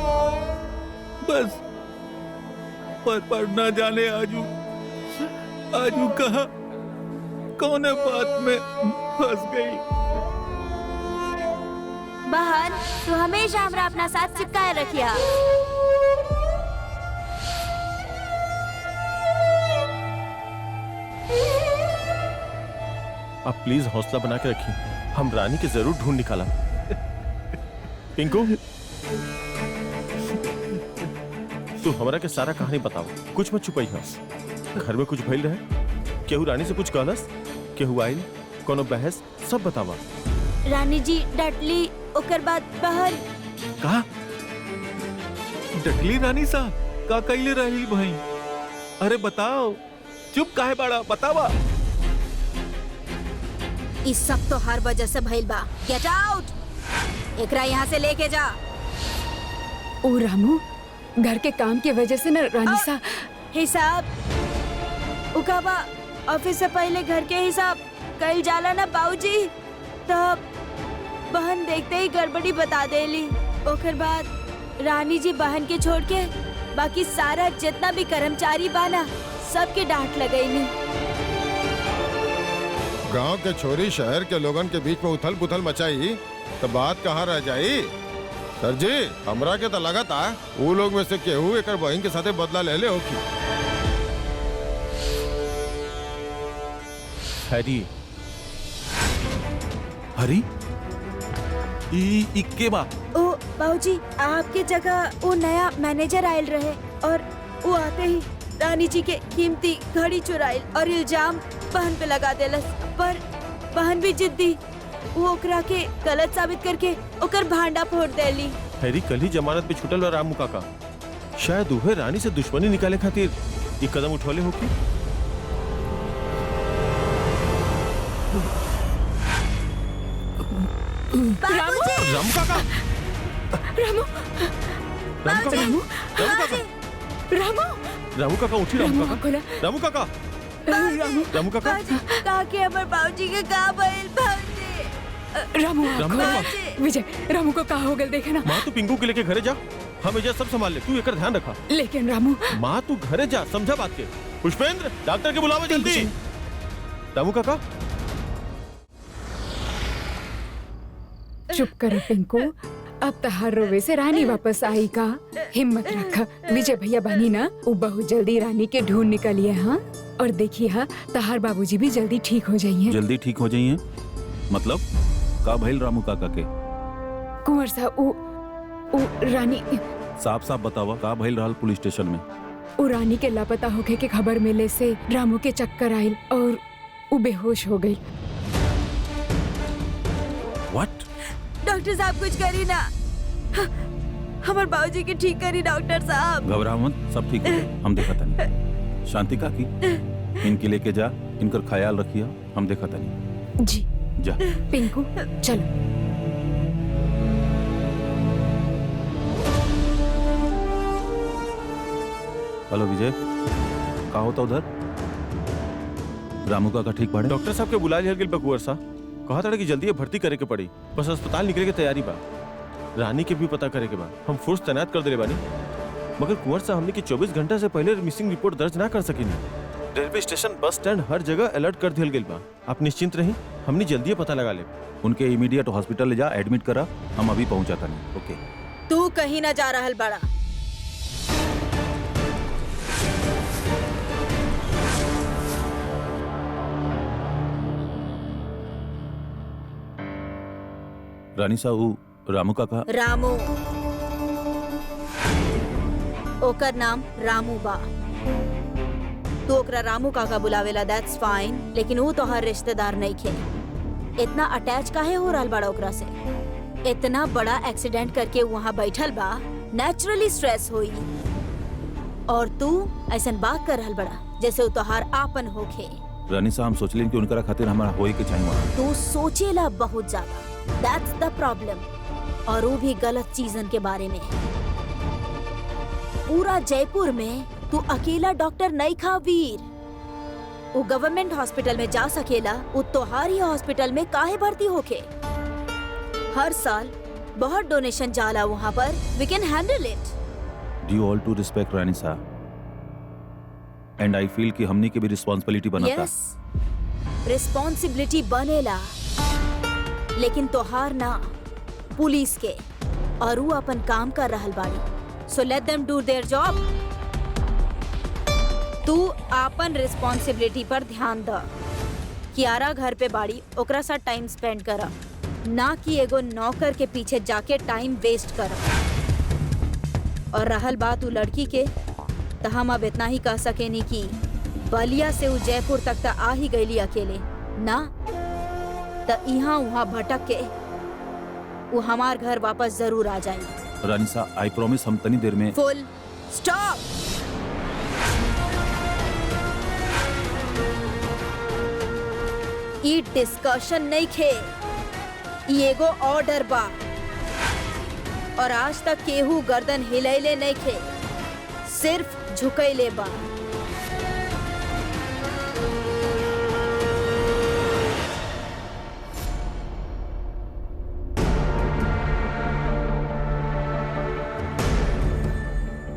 बस पर ना जाने आजू कहाँ कौने बात में फंस गई। बहन, तू हमेशा हमरा अपना साथ चिपकाए रखिया। आप प्लीज हौसला बना के रखिए, हम रानी के जरूर ढूंढ निकाला। पिंकू, तू हमरा के सारा कहानी बताओ, कुछ मत छुपाई। घर में कुछ भइल रहे, केहू रानी से कुछ कहलस, केहू आइल, कोनो बहस, सब बतावा। रानी जी डटली, ओकर बाद बहन। कहा डटली रानी सा का कैले रही भाई? अरे बताओ, चुप काहे बाड़ा, बतावा। इस सब तो हर वजह से भइल बा। गेट आउट, एकरा यहाँ से लेके जा। ओ रामू, घर के काम की वजह से न रानी सा। हिसाब उकाबा, ऑफिस से पहले घर के हिसाब कल जाला ना बाबूजी। तब बहन देखते ही गड़बड़ी बता देली। ओकर बाद रानी जी बहन के छोड़ के बाकी सारा जितना भी कर्मचारी बाना सबके डांट लगैली। गांव के छोरी शहर के लोगन के बीच में उथल पुथल मचाई तो बात कहाँ रह जाई? सर जी, हमरा के तो लगा था वो लोग में से केहू एकर बहन के साथे बदला ले ले होकी। हरी, हरी ई के बा? ओ बाबूजी, आपके जगह वो नया मैनेजर आयल रहे और वो आते ही रानी जी के कीमती घड़ी चुराइल और इल्जाम बहन पे लगा देलस। पर बहन भी जिद्दी, वो ओकरा के गलत साबित करके ओकर भांडा फोड़ देली। हरी कल ही जमानत पे छूटल और रामू काका शायद उहे रानी से दुश्मनी निकाले खातिर ये कदम उठौले होकी। बाबूजी, रामू काका, रामू, रामू काका, रामू, रामू काका, रामू, रामू काका उठी, रामू काका, खोला। रामू काका, रामू, रामू काका। बाबूजी, कहा कि हमर बाबूजी के का भइल? बाबूजी, रामू रामू आँखों। विजय रामू को कहा हो गल देखे ना। माँ तू पिंकू के लेके घरे जा, हम एजा सब संभाल ले, तू एकर ध्यान रखा। लेकिन रामू माँ तू घरे जा, समझा बात के। पुष्पेंद्र डॉक्टर के बुलावा जल्दी। रामू काका चुप कर पिंकू, अब तहार रोवे से रानी वापस आई का। हिम्मत रख, विजय भैया बनी ना, वो बहुत जल्दी रानी के ढूंढ निकलिए। हाँ, और देखिए हाँ तहार बाबूजी भी जल्दी ठीक हो जाइए। जल्दी ठीक हो जाइए मतलब का भइल रामू काका के? कुंवर साहब वो रानी साफ साफ बतावा का भइल रहल पुलिस स्टेशन में? वो रानी के लापता होके के खबर मिले से रामू के चक्कर आयल और वो बेहोश हो गई। व्हाट? डॉक्टर साहब कुछ करी ना, हमारे बाबूजी की ठीक करी डॉक्टर साहब। घबराओ मत, सब ठीक हो जाए, हम देखा तनी। शांति काकी इनके लेके जा, इनकर ख्याल रखिए, हम देखा तनी। जी जा पिंकू चलो। हेलो विजय, का होता उधर? रामू काका ठीक पड़े? डॉक्टर साहब के बुला लिया गेल बकुअर सा, कहा था कि जल्दी भर्ती करे के पड़ी, बस अस्पताल निकले के तैयारी बा। रानी के भी पता करे के बा, हम फोर्स तैनात कर दिले बानी, मगर कुंवर साहब हमने की 24 घंटा से पहले मिसिंग रिपोर्ट दर्ज ना कर सकेनी। रेलवे स्टेशन, बस स्टैंड, हर जगह अलर्ट कर दिया गेल बा। आप निश्चिंत रही, हमने जल्दी पता लगा ले। उनके इमीडिएट हॉस्पिटल ले जा, एडमिट करा, हम अभी पहुंचाता नहीं। ओके तू कहीं ना जा रहल बड़ा। रानी साहू, रामू काका रामू, ओकर नाम रामू बा। तू ओकरा रामू काका बुलावेला, दैट्स फाइन, लेकिन वो तो हर रिश्तेदार नहीं खे। इतना अटैच काहे हो रहल बड़ा ओकरा से? इतना बड़ा एक्सीडेंट करके वहाँ बैठल बा, नेचुरली स्ट्रेस होई। और तू ऐसन बात कर रहल बड़ा जैसे वो तोहार आपन होखे। रानी साहब, हम सोचलें कि उनकरा खातिर हमारा होई के चाहिए वहाँ। तू सोचेला बहुत ज्यादा, दैट्स द प्रॉब्लम, और वो भी गलत चीजन के बारे में। पूरा जयपुर में तू अकेला डॉक्टर नहीं खा वीर। वो गवर्नमेंट हॉस्पिटल में जा सकेला, वो तोहार ही हॉस्पिटल में काहे भर्ती होके? हर साल बहुत डोनेशन जाला वहाँ पर, we can handle it. Due all to respect Rani Sahab, and I feel कि हमनी के भी रिस्पांसिबिलिटी बनता। यस, रिस्पांसिबिलिटी बनेला, लेकिन तोहार ना, पुलिस के, और वो अपन काम कर रहल बाड़ी। So let them do their job. तू अपन रिस्पांसिबिलिटी पर ध्यान द। कियारा घर पे बाड़ी, ओकरा साथ टाइम स्पेंड करा, ना कि एगो नौकर के पीछे जाके टाइम वेस्ट करा। और रहल बात उ लड़की के, तो हम अब इतना ही कह सकेनी कि बलिया से उ जयपुर तक तो आ ही गईली अकेले ना, तो यहाँ वहाँ भटक के वो हमार घर वापस जरूर आ जाएगी। रानी साहब, आई प्रॉमिस हम तनी देर में। फुल स्टॉप। ई डिस्कशन नहीं खे, ई एगो ऑर्डर बा, और आज तक केहू गर्दन हिलैले नहीं खे, सिर्फ झुकैले बा।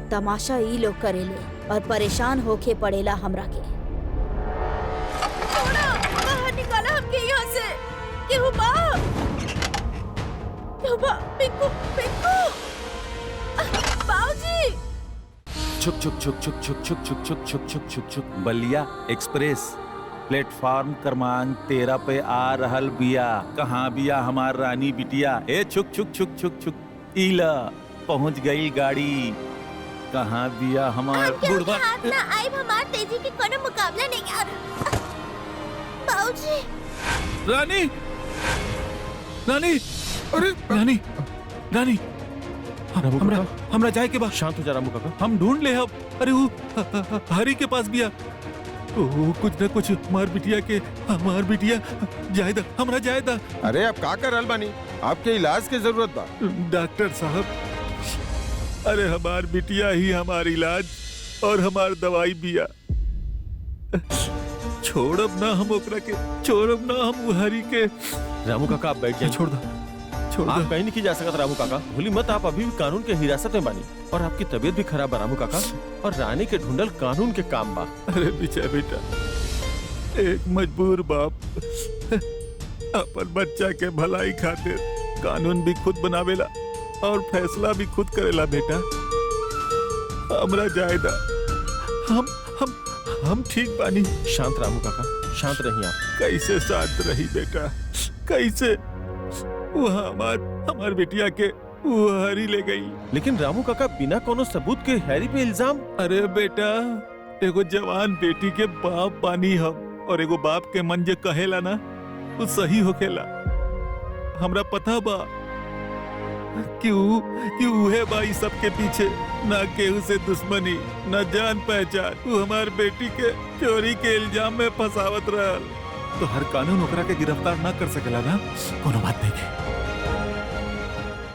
तमाशा ई लोग करेले और परेशान होके पड़ेला हमरा के। बाहर निकाला हमके यहाँ से। केहू बा? केहू बा? पिंकू, पिंकू! बाऊजी! छुक छुक छुक छुक छुक छुक छुक छुक छुक छुक छुक छुक। बलिया एक्सप्रेस प्लेटफॉर्म क्रमांक 13 पे आ रहल बिया। कहाँ बिया हमार रानी बिटिया? ए छुक छुक छुक छुक छुक। इला पहुँच गई गाड़ी। कहाँ बिया हमार बुढ़वा? हाथ ना आए, हमार तेजी के कोनो मुकाबला नहीं यार। बाऊजी! रानी, रानी, अरे रानी, रानी, रामू हमरा काका, हमरा जाए के बाद शांत हो जा रामू काका। हम ढूंढ ले अब। अरे वो हरी के पास बिया। ओ कुछ न कुछ हमार बिटिया के, हमार बिटिया जायदा, हमरा जायदा। अरे अब का कर रहल बानी? आपके इलाज की जरूरत बा। डॉक्टर साहब, अरे हमार बिटिया ही हमार इलाज और हमार दवाई बिया। छोड़ब ना हम ओकरा के, छोड़ब ना हम हरी के। रामू काका आप बैठ जाइए। छोड़ दो, छोड़ आप दो। कहीं नहीं जा सकता रामू काका, भूली मत आप अभी भी कानून के हिरासत में बानी और आपकी तबीयत भी खराब है रामू काका, और रानी के ढूंढल कानून के काम बा। अरे विजय बेटा, एक मजबूर बाप अपन बच्चा के भलाई खातिर कानून भी खुद बनावेला और फैसला भी खुद करेला बेटा। हमरा जायदा, हम ठीक बानी। शांत रामू काका, शांत रहिए आप। कैसे शांत रही बेटा, कैसे? वो हमार बेटिया के वो हरी ले गई। लेकिन रामू काका बिना कोनो सबूत के हैरी पे इल्जाम। अरे बेटा, एगो जवान बेटी के बाप बानी हम, और एगो बाप के मन जे कहेला ना वो सही होखेला। हमरा पता बा कि उहे बाई सबके पीछे, ना केहू से दुश्मनी, ना जान पहचान। वो हमार बेटी के चोरी के इल्जाम में फंसावत रहल, तो हर कानून ओकरा के गिरफ्तार ना कर सकेला ना, कोनो बात नहीं के।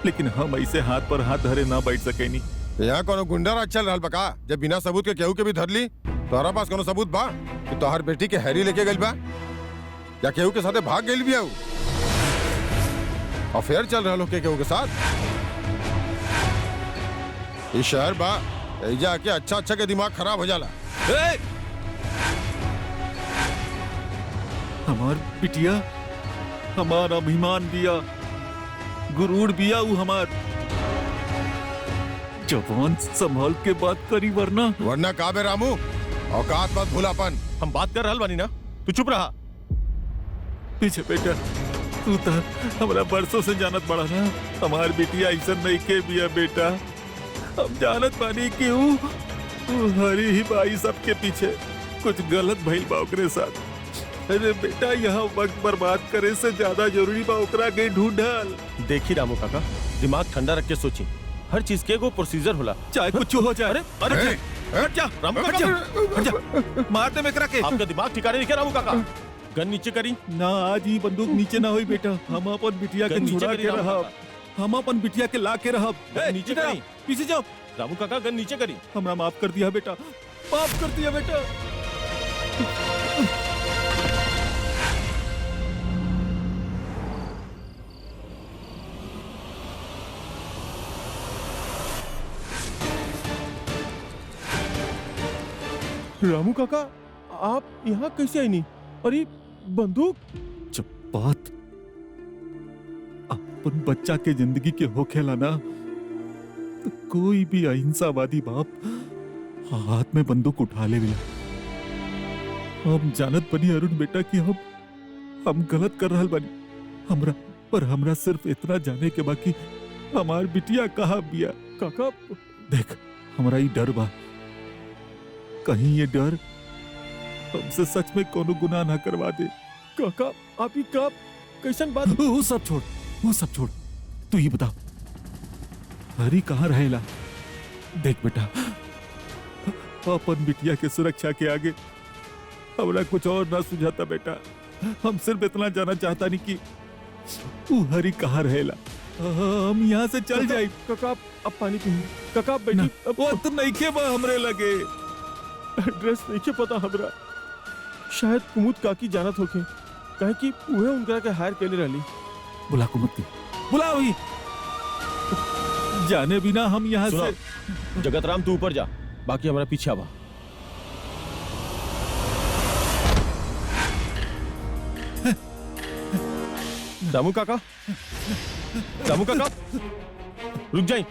लेकिन हम ऐसे हाथ पर हाथ धरे ना बैठ सकेनी। यहाँ कोनो गुंडा राज चल रहा बका, जब बिना सबूत के केहू के भी धर ली। तोहरा पास कोनो सबूत बा कि तोहर बेटी के हैरी लेके गइल बा, या केहू के साथे भाग गइल बिया? अफेयर चल रहा के केहू के साथ। इस शहर बा, एजा आके अच्छा के दिमाग खराब हो जाला। हमार बिटिया, हमार अभिमान बिया, गुरूर बिया। वो हमार जवान संभाल के बात करी, वरना का बे रामू, औकात मत भूलापन। हम बात कर रहल बानी ना, तू चुप रहा। पीछे बेटा, तू तो हमरा बरसों से जानत बड़ा ना, हमार बिटिया ऐसा नहीं के बिया बेटा। हम जानत बानी कि ऊ हरी ही बाई सबके पीछे कुछ गलत भइल बा ओकरे साथ। अरे बेटा, यहाँ वक्त बर्बाद करे से ज्यादा जरूरी बा ओकरा के ढूंढल। देखी रामू काका, दिमाग ठंडा रख के सोची, हर चीज के एगो प्रोसीजर होला। चाहे कुछ हो जाए। अरे अरे हट जा रामू काका, हट जा, मार दे मेकरा के। आपका दिमाग ठिकाने नहीं रामू काका। गन नीचे करी। ना, आज ही बंदूक नीचे ना होई बेटा। हम अपन बिटिया के गन नीचे छुड़ा करी के रामू रहब, काका। हम अपन बिटिया के ला के रहब। गन नीचे इधर आओ, करी। पीछे जाओ। रामू काका गन नीचे करी। हमरा माफ कर दिया बेटा, माफ कर दिया बेटा। रामू काका, आप यहाँ कैसे आई नहीं? अरे बंदूक। जब बात अपन बच्चा के जिंदगी के होखेला ना, तो कोई भी अहिंसावादी बाप हाथ में बंदूक उठा ले बिना। हम जानत बनी अरुण बेटा कि हम गलत कर रहल बनी। हमरा सिर्फ इतना जाने के बाकी हमार बिटिया कहाँ बिया। काका देख, हमरा ही डर बा, कहीं ये डर हमसे सच में कोनो गुनाह ना करवा दे। काका आप ही का कैसन बात? वो सब छोड़, वो सब छोड़, तू ये बता, हरी कहाँ रहेला? देख बेटा, अपन बिटिया के सुरक्षा के आगे हमरा कुछ और ना सुझाता बेटा। हम सिर्फ इतना जाना चाहता नहीं कि वो हरी कहाँ रहेला। हम यहाँ से चल जाए। काका आप पानी पी। काका आप ना, बैठी। वो तो नहीं के बा हमरे लगे। एड्रेस नहीं के पता हमरा, शायद कुमुद काकी जानत होके, कहे कि उहे उनकरा के हायर कैले रहली। बुला कुमुद की, बुला वही। जाने बिना हम यहाँ सुनो, से। जगत राम तू ऊपर जा, बाकी हमारा पीछे आवा। रामू काका, रामू काका रुक जाई,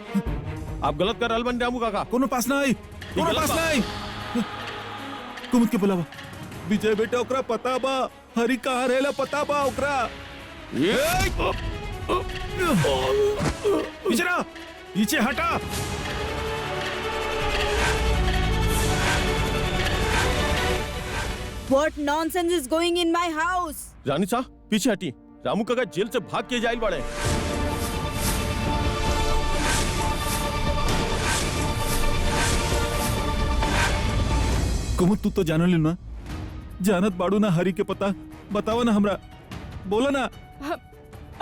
आप गलत कर रहल बन रामू काका। कोनो पास ना आई, कोनो गलत पास बा। ना आई। कुमुद के बुलावा। विजय बेटा, ओकरा पता बा हरी कहाँ रहेला, पता बा ओकरा। पीछे रह, पीछे हटा। What nonsense is going in my house? रानी साहब पीछे हटी, रामू काका जेल से भाग के जाइल बाड़े। कुमुद, तू तो जान ले ना, जानत बाड़ू ना हरी के पता, बतावा ना हमरा, बोला ना।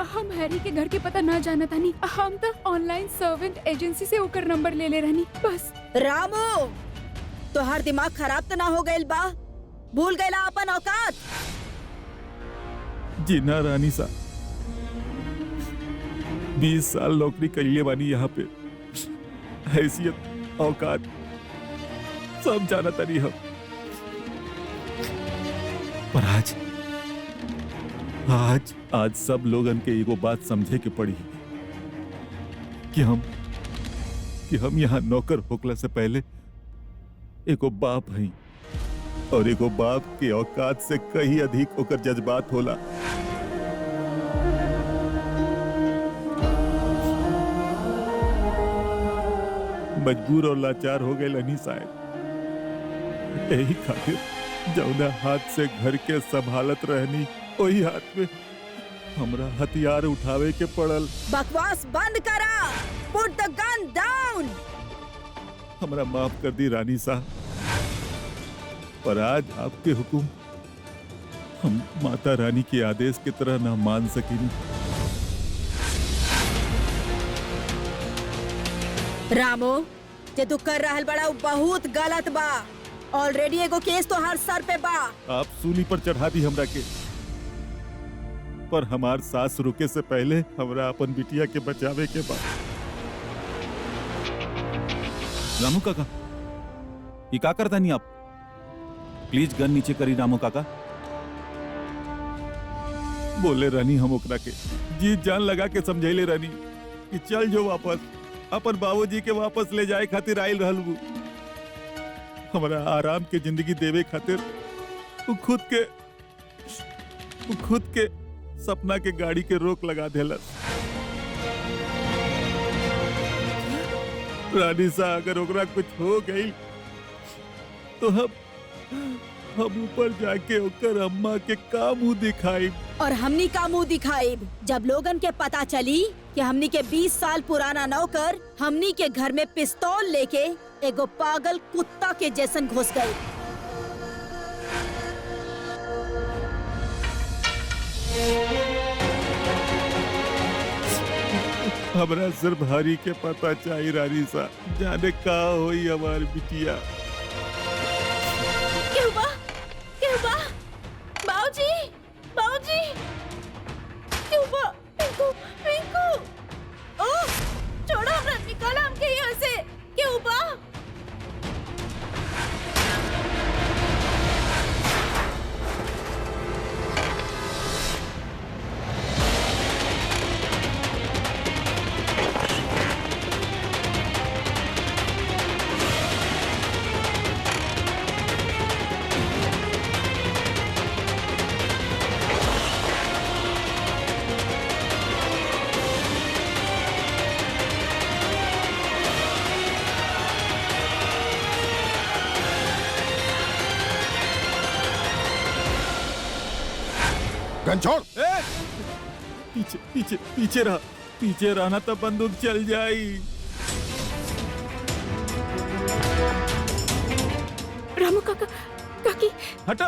हम हैरी के घर के पता ना जाना तानी। हम तो ऑनलाइन सर्वेंट एजेंसी से ओकर नंबर ले ले रहनी बस। रामू, तो हर दिमाग खराब तो ना हो गइल बा? भूल गइला अपन औकात? जी ना रानी सा, 20 साल नौकरी करिए बानी यहाँ पे, हैसियत औकात सब जाना तनी हम। पर आज सब लोगन के एगो बात समझे के पड़ी कि हम यहाँ नौकर होकला से पहले एगो बाप हई, और एगो बाप के औकात से कहीं अधिक ओकर जज्बात होला। मजबूर और लाचार हो गए लनी शायद, यही खातिर जौना हाथ से घर के संभालत रहनी वही हाथ में हमरा हथियार उठावे के पड़ल। बकवास बंद करा। पुट द गन डाउन। हमरा माफ कर दी रानी साहब, पर आज आपके हुक्म हम माता रानी के आदेश की तरह ना मान सकेनी। रामो, जे तू कर रहल बड़ा उ बहुत गलत बा। ऑलरेडी एगो केस तो हर सर पे बा। आप सूली पर चढ़ा दी हमरा के, पर हमार सास रुके से पहले हमरा अपन बिटिया के बचावे के बा। रामू काका, ये का करता नहीं आप? प्लीज गन नीचे करी रामू काका। बोले रानी हम ओकरा के जी जान लगा के समझैले रानी कि चल जो वापस, अपन बाबूजी के वापस ले जाए खातिर आयल रहल वो। हमरा आराम के जिंदगी देवे खातिर वो खुद के सपना के गाड़ी के रोक लगा देलस। रानी सा अगर ओकरा कुछ हो गई तो हम ऊपर जाके ओकर अम्मा के का मुंह दिखाई। और हमनी का मुंह दिखाई जब लोगन के पता चली कि हमनी के 20 साल पुराना नौकर हमनी के घर में पिस्तौल लेके एगो पागल कुत्ता के जैसन घुस गई। हमरा सिर्फ हरी के पता चाहिए रानी सा, जाने का होई हमारी बिटिया। क्यों बा? बाबूजी, बाबूजी, क्यों बा? पिंकू, ओह, छोड़ो हमरा, निकालो हमके यहाँ से। क्यों बा? गन छोड़। पीछे रहना तो बंदूक चल जाई। रामू काका, काकी, हटा।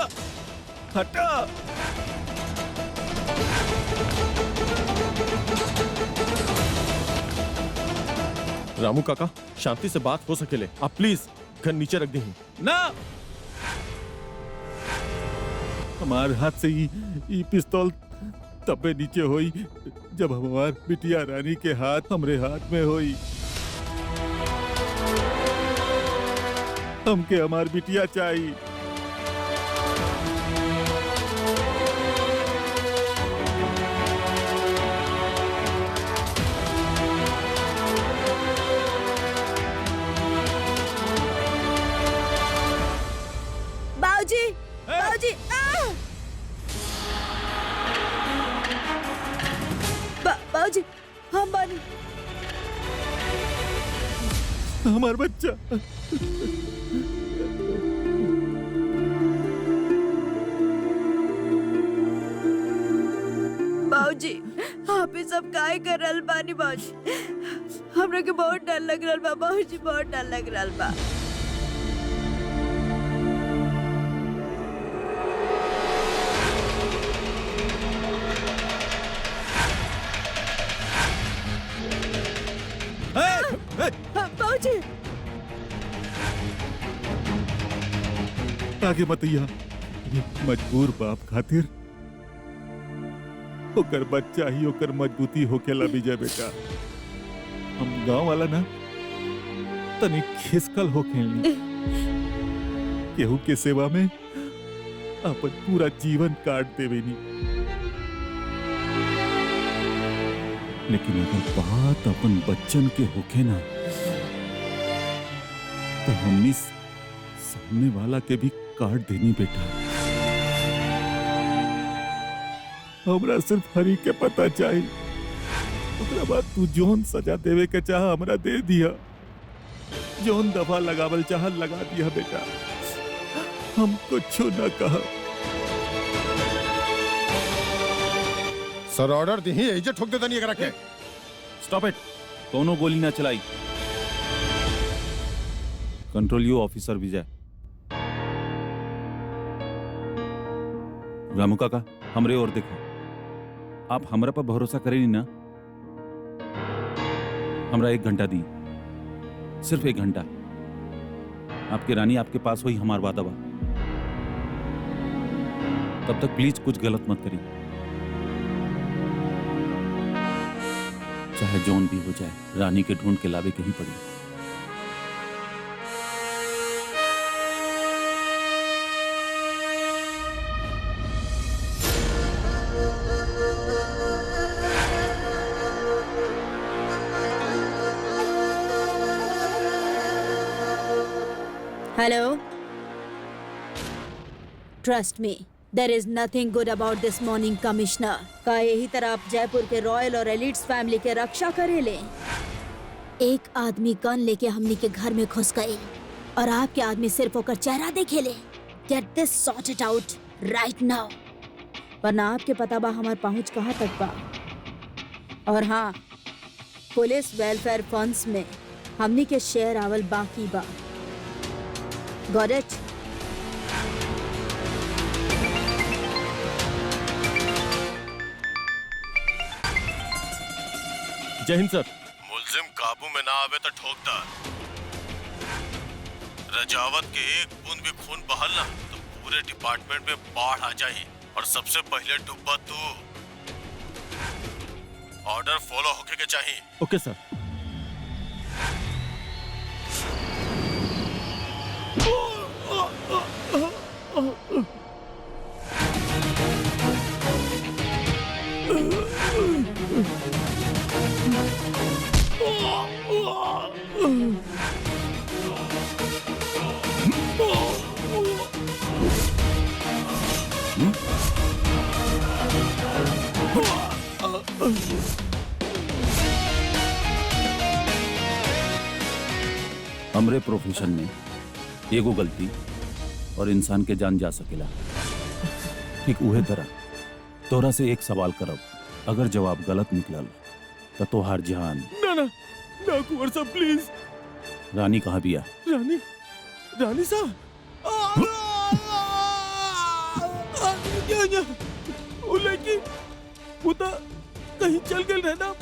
रामू काका, शांति से बात हो सकेले, आप प्लीज गन नीचे रख दी। ना, हमार हाथ से ये पिस्तौल तबे नीचे होई जब हमार बिटिया रानी के हाथ हमरे हाथ में होई। हमके हमार बिटिया चाहिए। बाबूजी, बाबूजी, हम बानी। हमार बच्चा। बाबूजी, आप ही सब काय कर रहल बानी बाबूजी? हमरा के बहुत डर लग रहल बा बाबूजी, बहुत डर लग रहल बा। बाबूजी, आगे मत या। ये मजबूर बाप खातिर ओकर बच्चा ही ओकर मजबूती होकेला विजय बेटा। हम गांव वाला ना तनी खिसकल होखेली, केहू के सेवा में अपन पूरा जीवन काट देवेनी। लेकिन अगर बात अपन बच्चन के होखे ना तो हमनी सामने वाला के भी काट देनी बेटा। हमरा सिर्फ हरी के पता चाहिए, ओकरा बाद तू जोन सजा देवे के चाह हमरा दे दिया, जोन दफा लगावल चाह लगा दिया बेटा। हम कुछ न कहा। सर ऑर्डर दी ही ठोक देता नहीं अगर के। स्टॉप इट, दोनों गोली ना चलाई। कंट्रोल यू ऑफिसर विजय। रामू काका हमरे और देखो, आप हमरा पर भरोसा करेंगे ना? हमरा 1 घंटा दी, सिर्फ 1 घंटा। आपकी रानी आपके पास हुई, हमार वादा बा। तब तक प्लीज कुछ गलत मत करिए, चाहे जोन भी हो जाए, रानी के ढूंढ के लावे कहीं पड़ी। Hello, trust me, there is nothing good about this morning commissioner. का यही तरह आप जयपुर के रॉयल और एलिट्स फैमिली के रक्षा करे ले। एक आदमी गन लेके हमनी के घर में घुस गए और आपके आदमी सिर्फ होकर चेहरा देखे ले। Get this sorted out right now, वरना आपके पता बा हमार पहुंच कहाँ तक बा। और हाँ, पुलिस वेलफेयर फंड्स में हमनी के शेयर आवल बाकी बा। Got it? जय हिंद सर। मुलजिम काबू में ना आवे तो ठोकदार। रजावत के एक बूंद भी खून बहल ना तो पूरे डिपार्टमेंट में बाढ़ आ जाए और सबसे पहले डूबा तू। ऑर्डर फॉलो होके के चाहिए। ओके सर। हमरे प्रोफेशन में एगो गलती और इंसान के जान जा सकेला। ठीक उहे तरह तोरा से एक सवाल करब, अगर जवाब गलत निकलल तो तोहार जान। ना ना ना कुंवर साहब प्लीज। रानी कहाँ बिया? रानी साहब वो लड़की वो तो कहीं चल गई रहना,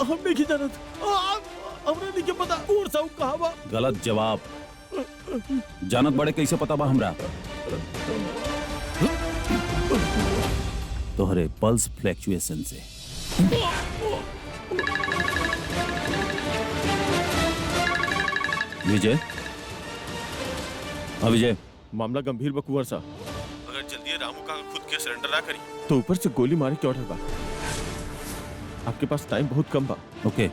हम नहीं जानत। हमरा नहीं के पता कुंवर साहब कहाँ बा। गलत जवाब। जानत बड़े कैसे पता बा हमरा? तोहरे पल्स फ्लैक्चुएशन से। विजय, हाँ विजय। मामला गंभीर बा कुंवर साहब। अगर जल्दी रामू का खुद के सरेंडर ना करी तो ऊपर से गोली मारे के ऑर्डर बा। आपके पास टाइम बहुत कम बा। ओके,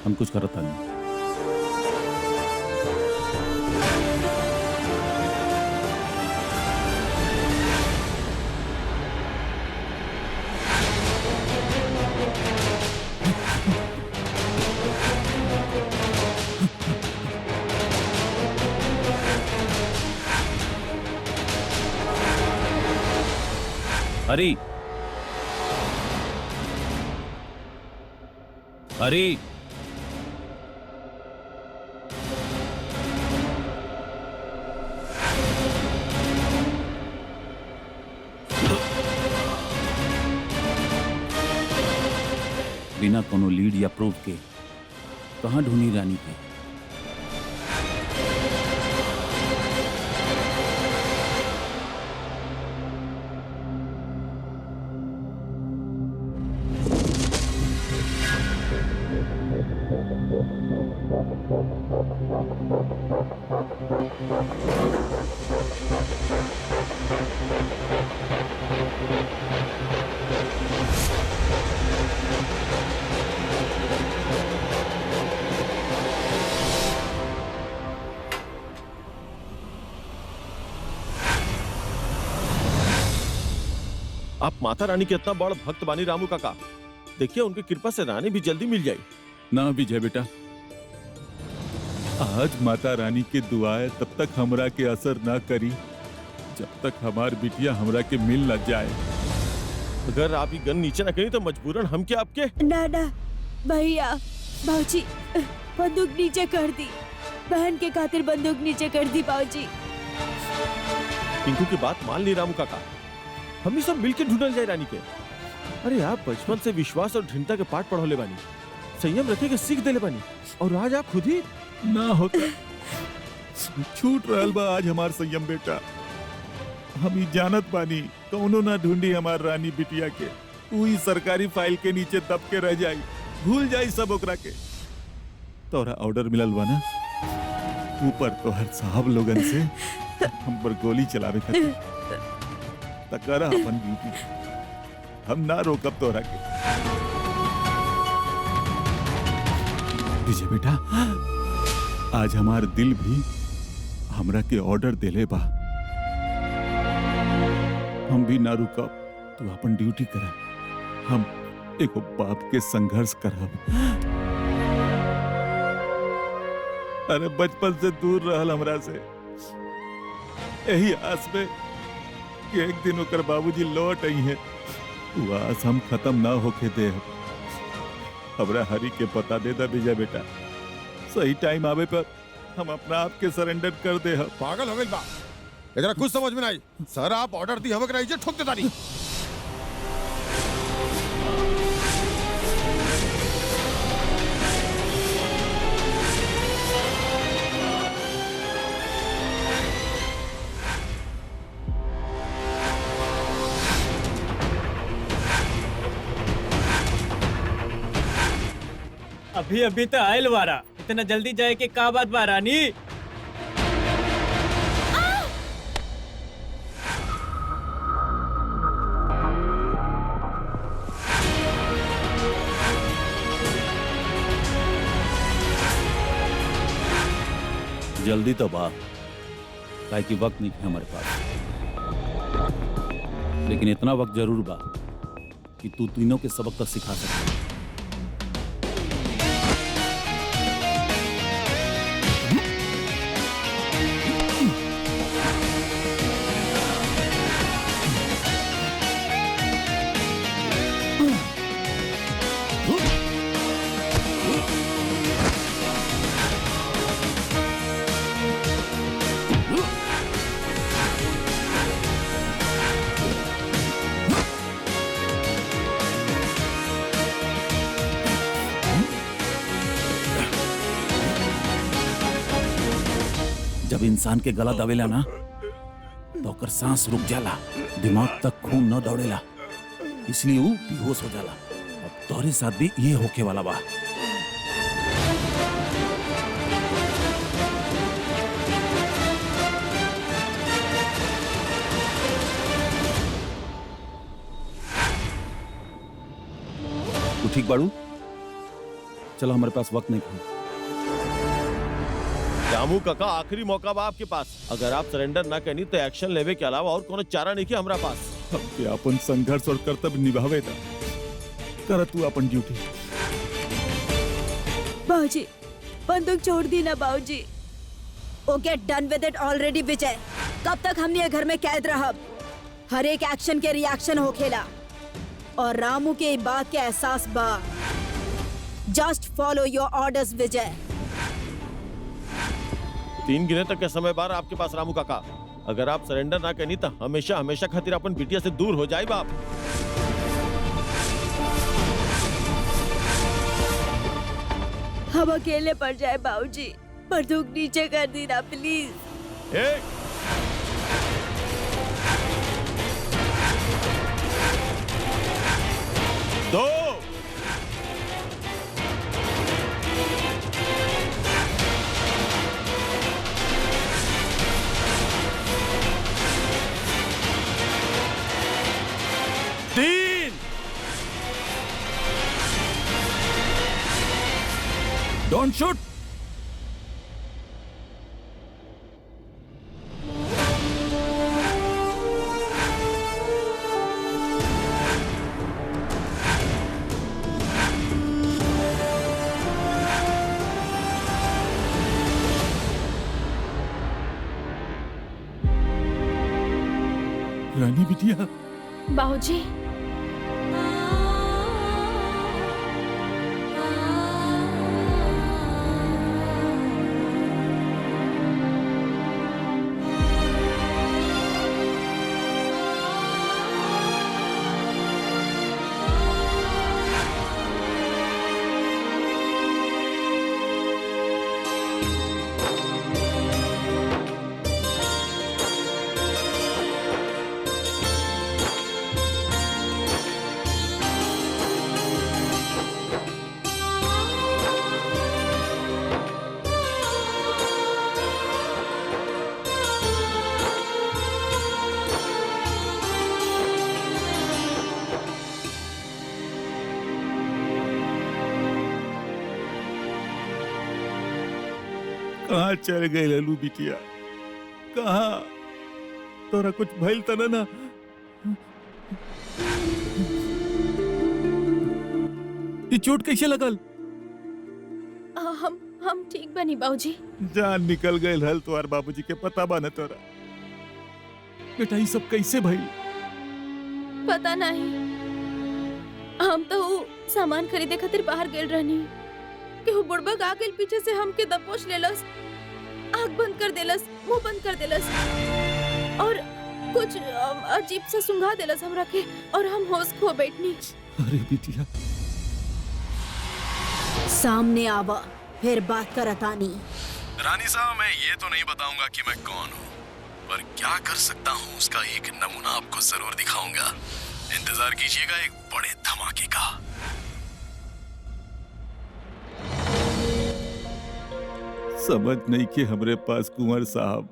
हम कुछ करत नहीं। हरी, हरी, बिना कोनो लीड या प्रूफ के कहां ढूंढी रानी के? आप माता रानी के इतना बड़ भक्त बानी रामू काका, देखिए उनकी कृपा से रानी भी जल्दी मिल जाए। ना विजय बेटा, आज माता रानी की दुआएं तब तक हमरा के असर ना करी जब तक हमार बिटिया हमरा के मिल न जाए। अगर आप ये गन नीचे न करी तो मजबूरन हम क्या आपके। ना ना भैया, बाबूजी बंदूक नीचे कर दी, बहन के खातिर बंदूक नीचे कर दी बाबूजी। टिंकू की बात मान ली रामू काका, हम ही सब मिलके ढूंढल जाए रानी के। अरे आप बचपन से विश्वास और दृढ़ता के पाठ पढ़ोले बानी, संयम रखे के सीख देले बानी, और आज आप खुद ही ना होता छूट रहल बा आज हमार संयम बेटा। हम ही जानत बानी कौनो ना ढूंढी हमार रानी बिटिया के, वही सरकारी फाइल के नीचे दब के रह जाई, भूल जाई सब ओकरा के। तोरा ऑर्डर मिलल बा ना ऊपर तोहर साहब लोगन से हम पर गोली चलावे खातिर, तकरा अपन ड्यूटी, हम ना रोकब तोरा के। विजय बेटा, आज हमार दिल भी हमरा के ऑर्डर देले बा, हम भी ना रुकब, तू अपन ड्यूटी कर, हम एगो बाप के संघर्ष करब। अरे बचपन से दूर रहल हमरा से, यही आस में कि एक दिन ओकर बाबूजी लौट आई है, वो आस हम खत्म ना होके दे। हमरा हरी के पता दे दा विजय बेटा, सही टाइम आवे पर हम अपना आप के सरेंडर कर दे। पागल हो गई बा, एकरा कुछ समझ में नहीं। सर आप ऑर्डर दी हम एकरा ठोक देता नहीं। अभी अभी तो आयल वारा, इतना जल्दी जाए के का बात बा रानी? जल्दी तो बा, काहे कि वक्त नहीं है हमारे पास, लेकिन इतना वक्त जरूर बा कि तू तीनों के सबक तक सिखा सकते। जब इंसान के गला दबेला ना तो ओकर सांस रुक जाला, दिमाग तक खून न दौड़ेला, इसलिए वो बेहोश हो जाला। अब तोरे साथ भी ये होके वाला बा। तू ठीक बाड़ू? चलो, हमारे पास वक्त नहीं है। रामू काका आखिरी मौका बा आपके पास, अगर आप सरेंडर ना करनी तो एक्शन लेवे के अलावा और कोनो चारा नहीं कि हमरा पास। हमके अपन संघर्ष और कर्तव्य निभावे दा, कर तू अपन ड्यूटी। बाबूजी बंदूक छोड़ दी ना बाबूजी। ओके, डन विद इट ऑलरेडी विजय। कब तक हमने ये घर में कैद रहब? हर एक एक्शन के रिएक्शन होखेला, और रामू के बात के एहसास बा। जस्ट फॉलो योर ऑर्डर्स विजय। 3 गिने तक के समय बार आपके पास रामू काका, अगर आप सरेंडर ना करनी तो हमेशा हमेशा खातिर अपन बिटिया से दूर हो जाए बाप। हम अकेले पड़ जाए बाबूजी, बंदूक नीचे कर दी ना प्लीज। 1 2 don't shoot. रानी बिटिया, बाबूजी, कहाँ चल गए लल्लू बिटिया? कहाँ? तोरा कुछ भइल त ना? ये चोट कैसे लगल? हम ठीक बनी बाबूजी। जान निकल गए हल तोहार बाबूजी के पता बा न तोरा? बेटा ये सब कैसे भइल? पता नहीं, हम तो वो सामान खरीदे खातिर बाहर गेल रहनी कि वो बुड़बक आ गेल पीछे से हमके दबोच लेलस, आँख बंद कर देलस, मुंह बंद कर देलस और कुछ अजीब सा सुंघा देलस हमरा के और हम होश खो बैठनी। अरे बिटिया, सामने आवा, फिर बात करतानी। रानी साहब, मैं ये तो नहीं बताऊंगा कि मैं कौन हूँ, पर क्या कर सकता हूँ उसका एक नमूना आपको जरूर दिखाऊंगा। इंतजार कीजिएगा एक बड़े धमाके का। समझ नहीं के हमरे पास कुंवर साहब,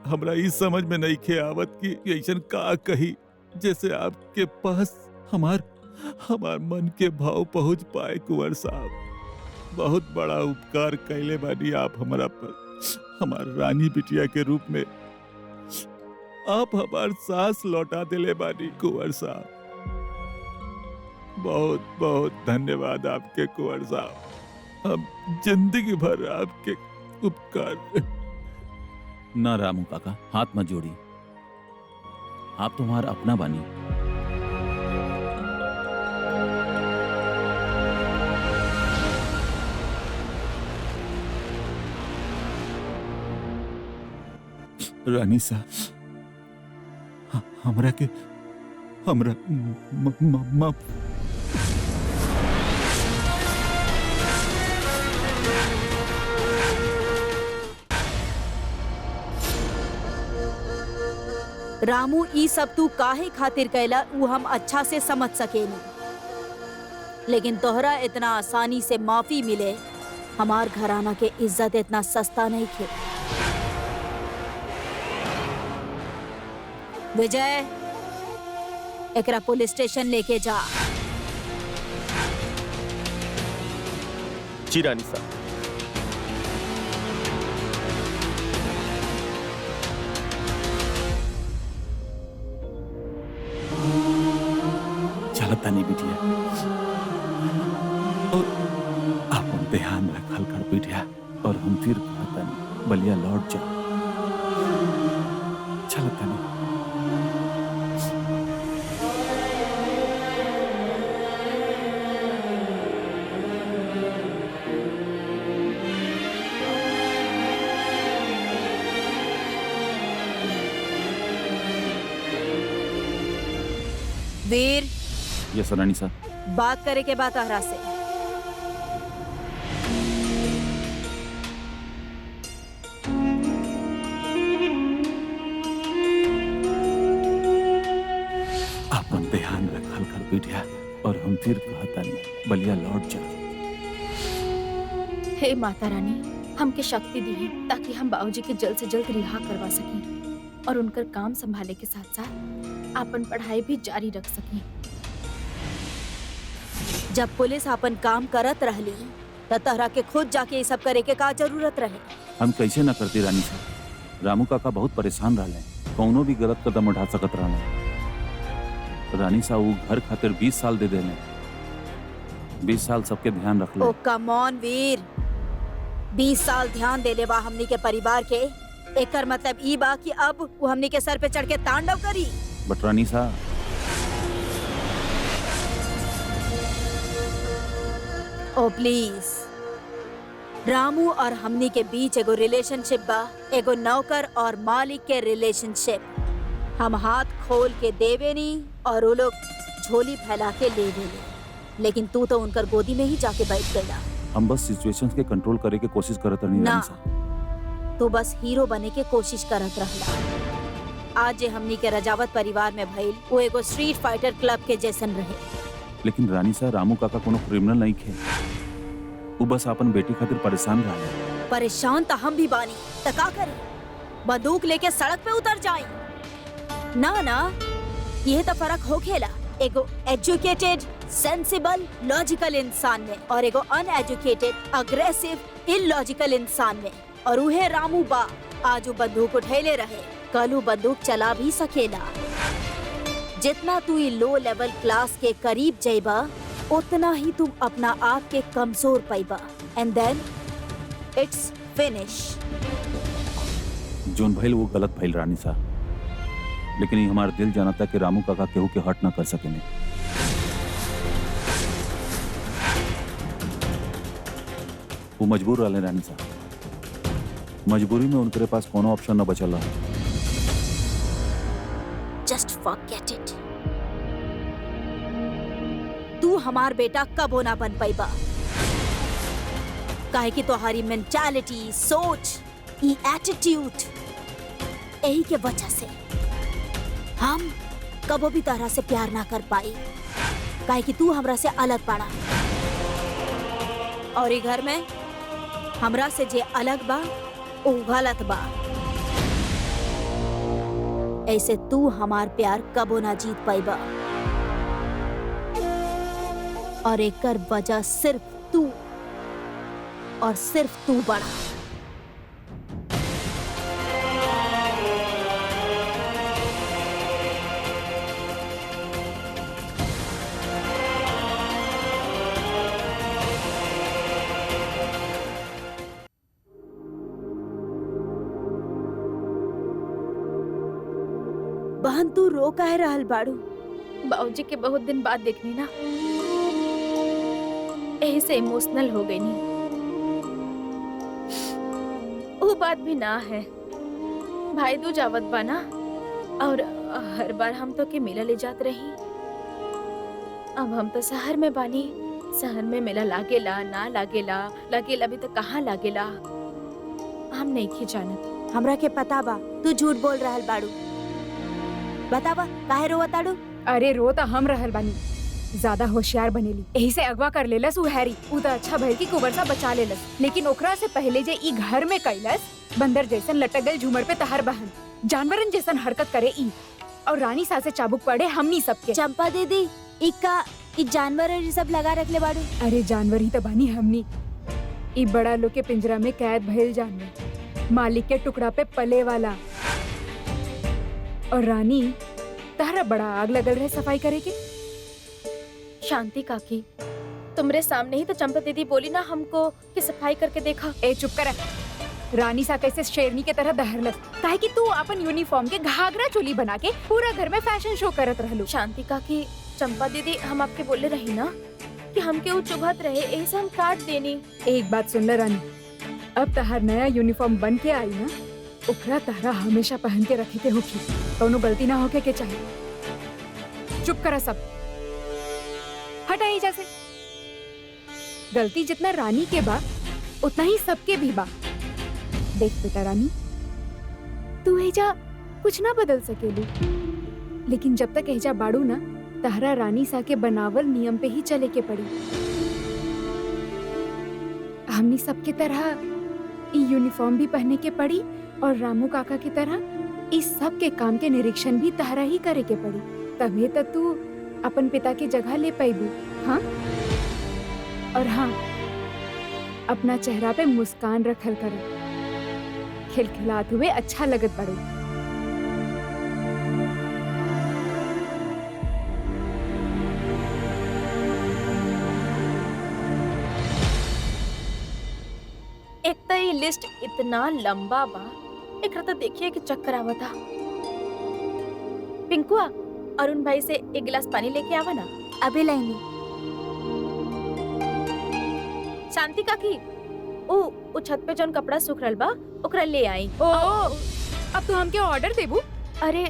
हमरा इस समझ में नहीं के आवत कि ऐसन का कही जैसे आपके पास हमार मन के भाव पहुंच पाए। कुंवर साहब, बहुत बड़ा उपकार कैले बानी आप हमारा पर। हमार रानी बिटिया के रूप में आप हमार सांस लौटा दिले बानी कुंवर साहब। बहुत बहुत धन्यवाद आपके कुंवर साहब। हम जिंदगी भर आपके उपकार। ना रामू काका, हाथ मत जोड़ी, आप तुम्हारा अपना बानी। रानी साहब, हमरा के हमरा रामू, ई सब तू काहे खातिर कैला वो हम अच्छा से समझ सकेनी, लेकिन तोहरा इतना आसानी से माफी मिले, हमार घराना के इज्जत इतना सस्ता नहीं खे। विजय, एकरा पुलिस स्टेशन लेके जा। जी रानी साहब। चलता नहीं बिटिया, और आप ध्यान रखल कर बिटिया, और हम फिर कहता नहीं बलिया लौट जाओ। चलता नहीं। वीर, यस रानी साहब। बात करे के बाद आहरा से। अपन ध्यान रखल कर बिटिया, और हम फिर कहता नहीं बलिया लौट जाओ। हे माता रानी, हमके शक्ति दी ताकि हम बाबूजी के जल्द से जल्द रिहा करवा सकें और उनकर काम संभाले के साथ साथ अपन पढ़ाई भी जारी रख सकें। जब पुलिस अपन काम करत रहली त तहरा के खुद जाके ये सब करे के का जरूरत रहे? हम कैसे ना करती रानी साहब। रामू काका बहुत परेशान रहले, कौनो भी गलत कदम उठा सकत रहले। रानी साहब वो घर खातिर 20 साल दे देले, 20 साल सबके ध्यान रख ले। ओ कम ऑन वीर, 20 साल ध्यान देले बा हमनी के परिवार के, एकर मतलब ई बा कि अब वो हमनी के सर पे चढ़ के तांडव करी। बट रानी साहब, ओ प्लीज, रामू और हमनी के बीच एगो रिलेशनशिप बा, एगो नौकर और मालिक के रिलेशनशिप। हम हाथ खोल के देवे नहीं और वो लोग झोली फैला के ले देले, लेकिन तू तो उनकर गोदी में ही जाके बैठ गया। हम बस सिचुएशंस के कंट्रोल करे के कोशिश करत रहनी ना, रानी साहब। तू बस हीरो बने के कोशिश करत रहला। आज जे हमनी के रजावत परिवार में भइल, वो एगो स्ट्रीट फाइटर क्लब के जैसन रहे। लेकिन रानी साहब, रामू काका कोनो क्रिमिनल नहीं खे, वो बस अपन बेटी खातिर परेशान रहले। परेशान तो हम भी बानी, त का करी? बंदूक लेके सड़क पे उतर जाई? ना ना, यह तो फर्क हो खेला एगो एजुकेटेड, सेंसिबल, लॉजिकल इंसान में और एगो अनएजुकेटेड, अग्रेसिव, इलॉजिकल इंसान में। और उहे रामू बा, आज वो बंदूक उठैले रहे, कल वो बंदूक चला भी सकेला। जितना तू ये लो लेवल क्लास के करीब जाइबा, उतना ही तुम अपना आप के कमजोर पाइबा। And then it's finish. जोन भइल वो गलत भइल रानी साहब, लेकिन ये हमारा दिल जानता कि रामू काका केहू के हर्ट ना कर सकेने। वो मजबूर रहले रानी साहब, मजबूरी में उनके पास कोनो ऑप्शन न बचल रहा। Just forget it. तू हमार बेटा कबो ना बन पाइबा, काहे कि तुम्हारी मेंटालिटी, सोच, ई एटीट्यूड, यही के वजह से हम कबो भी तरह से प्यार ना कर पाई, काहे कि तू हमरा से अलग पड़ा। और ये घर में हमरा से जे अलग बा, वो गलत बा। ऐसे तू हमार प्यार कबो ना जीत पाइबा, और एकर वजह सिर्फ तू और सिर्फ तू बड़ा। बहन, तू रो काहे रहल बाड़ू? बाबूजी के बहुत दिन बाद देखनी ना, यही से इमोशनल हो गई नी। वो बात भी ना है, भाई दूज आवत बा ना, और हर बार हम तो के मेला ले जात रही। अब हम तो शहर में बानी, शहर में मेला लागेला ना लागेला, लागेला भी तो कहाँ लागेला, हम नहीं की जानत। हमरा के पता बा तू झूठ बोल रहल बाड़ू। बतावा काहे रोवताड़ू? अरे रो तो हम रहल बानी, ज्यादा होशियार बनेली, यही से अगवा कर लेलस उ हैरी। उ तो अच्छा भइल कि कुंवर सा बचा लेलस, लेकिन ओकरा से पहले जे ई घर में कैलस, बंदर जैसन लटक गल झूमर पे तहर बहन, जानवरन जैसन हरकत करे ई, और रानी सा से चाबुक पड़े हमनी सबके। चंपा दीदी, ई जानवर ये सब लगा रखले बाड़ू? अरे जानवर ही तो बानी हमनी, ई बड़ा लोग के पिंजरा में कैद भइल जानवर, मालिक के टुकड़ा पे पले वाला। और रानी, तारा बड़ा आग लगल रहे सफाई करे के। शांति काकी, तुमरे सामने ही तो चंपा दीदी बोली ना हमको कि सफाई करके देखा। ए चुप कर। रानी सा कैसे शेरनी के तरह दहरलस, काहे कि तू अपन यूनिफॉर्म के घाघरा चोली बना के पूरा घर में फैशन शो करत रहलू। शांति काकी, चंपा दीदी हम आपके बोले रही ना कि हमके वो चुभत रहे, ऐसे हम काट देनी। एक बात सुन ले रानी, अब तहार नया यूनिफॉर्म बन के आई ना, ओकरा तहरा हमेशा पहन के रखे के होखी, कौनो गलती ना होके के चाहिए। चुप करा सब, हटा एजा से। गलती जितना रानी के बा, उतना ही सबके भी बा। देख बेटा रानी, तू एजा कुछ ना बदल सकेलू, लेकिन जब तक एजा बाड़ू ना, तहरा रानी सा के बनावल नियम पे ही चले के पड़ी। हमनी सबके तरह यूनिफॉर्म भी पहने के पड़ी, और रामू काका की तरह इस सब के काम के निरीक्षण भी तहरा ही करे के पड़ी, तभी तो तू अपन पिता की जगह ले पाईबू। हाँ, और हाँ, अपना चेहरा पे मुस्कान रखल करो, खिलखिलात हुए अच्छा लगत बड़ो। एक तो ये लिस्ट इतना लंबा बा, एक तो देखिए कि चक्कर आवता। पिंकुआ, अरुण भाई से एक गिलास पानी लेके आवा ना। अभी लाएंगे। शांति काकी, उ छत पे जौन कपड़ा सूख रहल बा ओकरा ले आई। ओ, अब तो हमके ऑर्डर देबू? अरे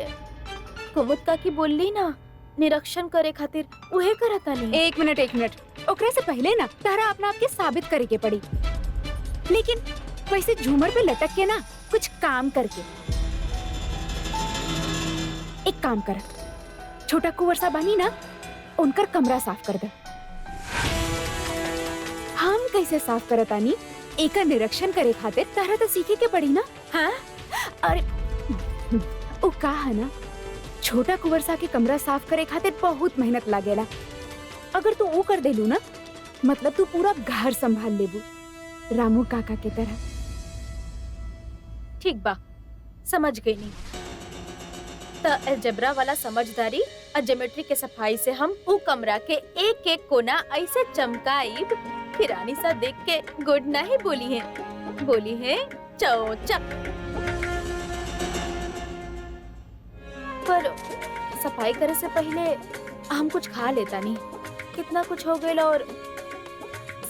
कुमुद काकी बोलली ना निरीक्षण करे खातिर, उहे करता नहीं। एक मिनट, ओकरा से पहले ना तारा अपना आपके साबित करे के पड़ी, लेकिन वैसे झूमर पे लटक के ना कुछ काम करके। एक काम कर, छोटा कुंवर सा बनी ना, उनकर कमरा साफ कर दे। हम कैसे साफ करतानी एक निरीक्षण करे खातिर तारा तो सीखे के पड़ी ना। हाँ, अरे ओ कहा ना, छोटा कुंवर सा के कमरा साफ करे खातिर बहुत मेहनत लागेला। अगर तू वो कर देलू ना, मतलब तू पूरा घर संभाल लेबू, रामू काका के तरह। ठीक बा, समझ गई नहीं। तो अलजेब्रा वाला समझदारी और ज्योमेट्री के सफाई से हम ऊ कमरा के एक एक कोना ऐसे चमकाइब कि रानी सा देख के गुड नहीं बोली है चौचक। पर सफाई करे से पहले हम कुछ खा लेता नहीं। कितना कुछ हो गया और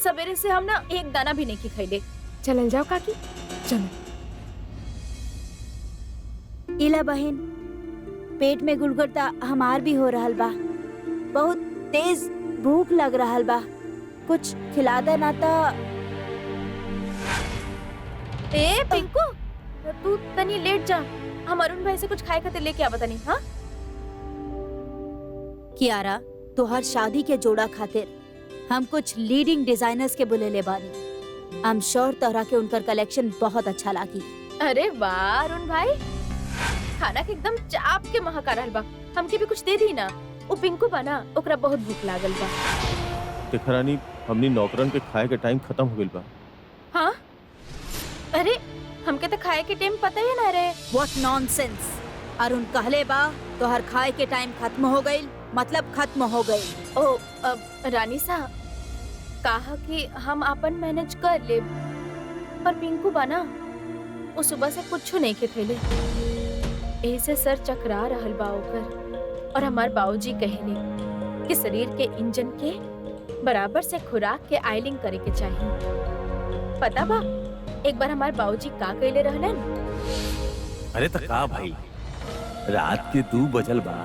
सवेरे से हम ना एक दाना भी नहीं खइले। चल जाओ काकी, चलो। इला बहन, पेट में गुड़गुड़ता हमार भी हो रहल बा, बहुत तेज भूख लग रहल बा, कुछ खिला दे ना ता। ए पिंकू, तू तनी लेट जा, हम अरुण भाई से कुछ खाए खातिर लेके आवा तनी। हाँ कियारा, तोहर शादी के जोड़ा खातिर हम कुछ लीडिंग डिजाइनर्स के बुले ले बानी। आई एम श्योर तोहरा के उनकर कलेक्शन बहुत अच्छा लागी। अरे वाह अरुण भाई, खाना के एकदम चाप के महक आ रहल बा। हमके भी कुछ दे दी ना। वो पिंकू बा ना, ओकरा बहुत भूख लागल बा। देखा रानी, हमनी नौकरन के खाए के टाइम खत्म हो गइल बा। हाँ, अरे हमके तो खाए के टाइम पता ही ना रहे। What nonsense. अरुण कहले बा तोहर खाए के टाइम खत्म हो गइल, मतलब खत्म हो गइल। ओ रानी सा कहा कि हम अपन मैनेज कर ले, पर पिंकू बा ना, वो सुबह से कुछ नहीं के खैले। ऐसे सर चकरा रहल बा ओकर। और हमार बाबूजी कहले कि शरीर के इंजन के बराबर से खुराक के आयलिंग करे के चाहिए। पता बा एक बार हमार बाबूजी का कहले रहलन? अरे तो का भाई, रात के 2 बजल बा,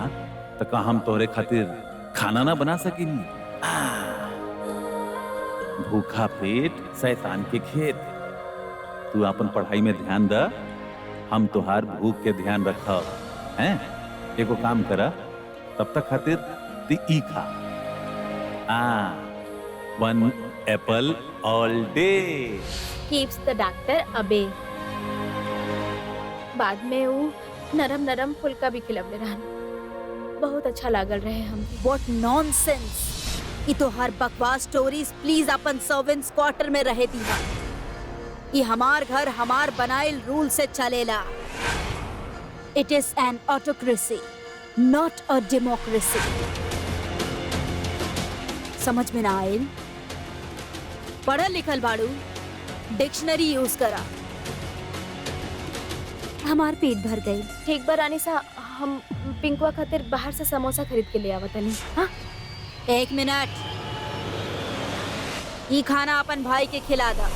तो का हम तोहरे खातिर खाना ना बना सकिनी? भूखा पेट शैतान के खेत। तू अपन पढ़ाई में ध्यान द, हम तुहार भूख के ध्यान रखब। हैं? एको काम करा, तब तक खातिर ती ई खा। 1 एप्पल ऑल डे कीप्स द डॉक्टर अबे। बाद में वो नरम नरम फुल्का भी खिलवले रहन, बहुत अच्छा लागल रहे हम। What nonsense. ई तो हर बकवास स्टोरीज प्लीज अपन सर्वेंट्स क्वार्टर में रहे दी। ये हमार घर हमार बनाइल रूल से चलेला। It is an autocracy, not a democracy. समझ में ना आयल? पढ़ल लिखल बाड़ू, डिक्शनरी यूज करा। हमार पेट भर गई। ठीक बा रानी सा, हम पिंकुआ खातिर बाहर से समोसा खरीद के ले आवतनी। हाँ 1 मिनट, ये खाना अपन भाई के खिला दा।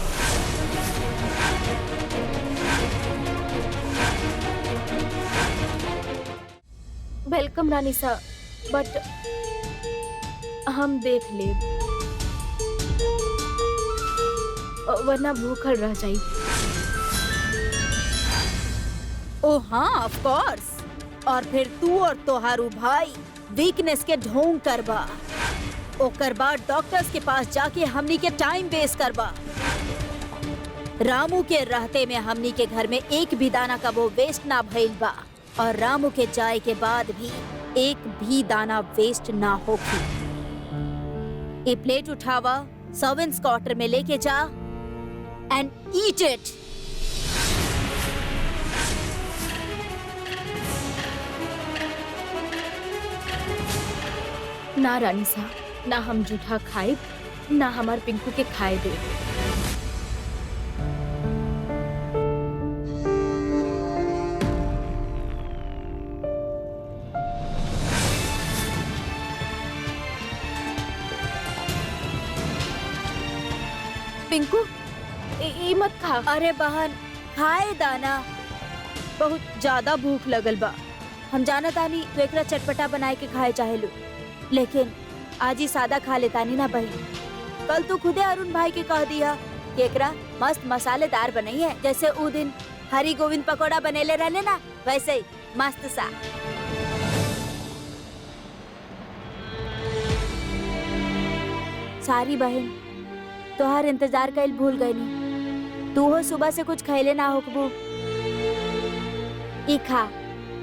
वेलकम रानी सा, बट हम देख ले, वरना भूखल रह जाई। ओ हाँ, ऑफ कोर्स। और फिर तू और तोहारू भाई वीकनेस के ढोंग करबा, ओकर बाद डॉक्टर्स के पास जाके हमनी के टाइम वेस्ट करबा। रामू के रहते में हमनी के घर में एक भी दाना का वो वेस्ट ना भइल बा, और रामू के जाए के बाद भी एक भी दाना वेस्ट ना होगी। ये प्लेट उठावा, सर्वेंट्स क्वार्टर में लेके जा and eat it. ना रानी सा, ना हम जूठा खाए, ना हमार पिंकू के खाए दे। पिंकू, ई मत खा। अरे बहन, खाए दाना, बहुत ज्यादा भूख लगल बा। हम जाना तानी तो एकरा चटपटा बनाए के खाए चाहेलू, लेकिन आज ही सादा खा लेतानी ना बहन। कल तू खुदे अरुण भाई के कह दिया कि एकरा मस्त मसालेदार बनई है, जैसे ऊ दिन हरी गोविंद पकोड़ा बनेले रहले ना, वैसे ही मस्त सा। सारी बहन, तोहार इंतजार कइल भूल गई नी। तू हो सुबह से कुछ खैले ना होकबू। ई खा।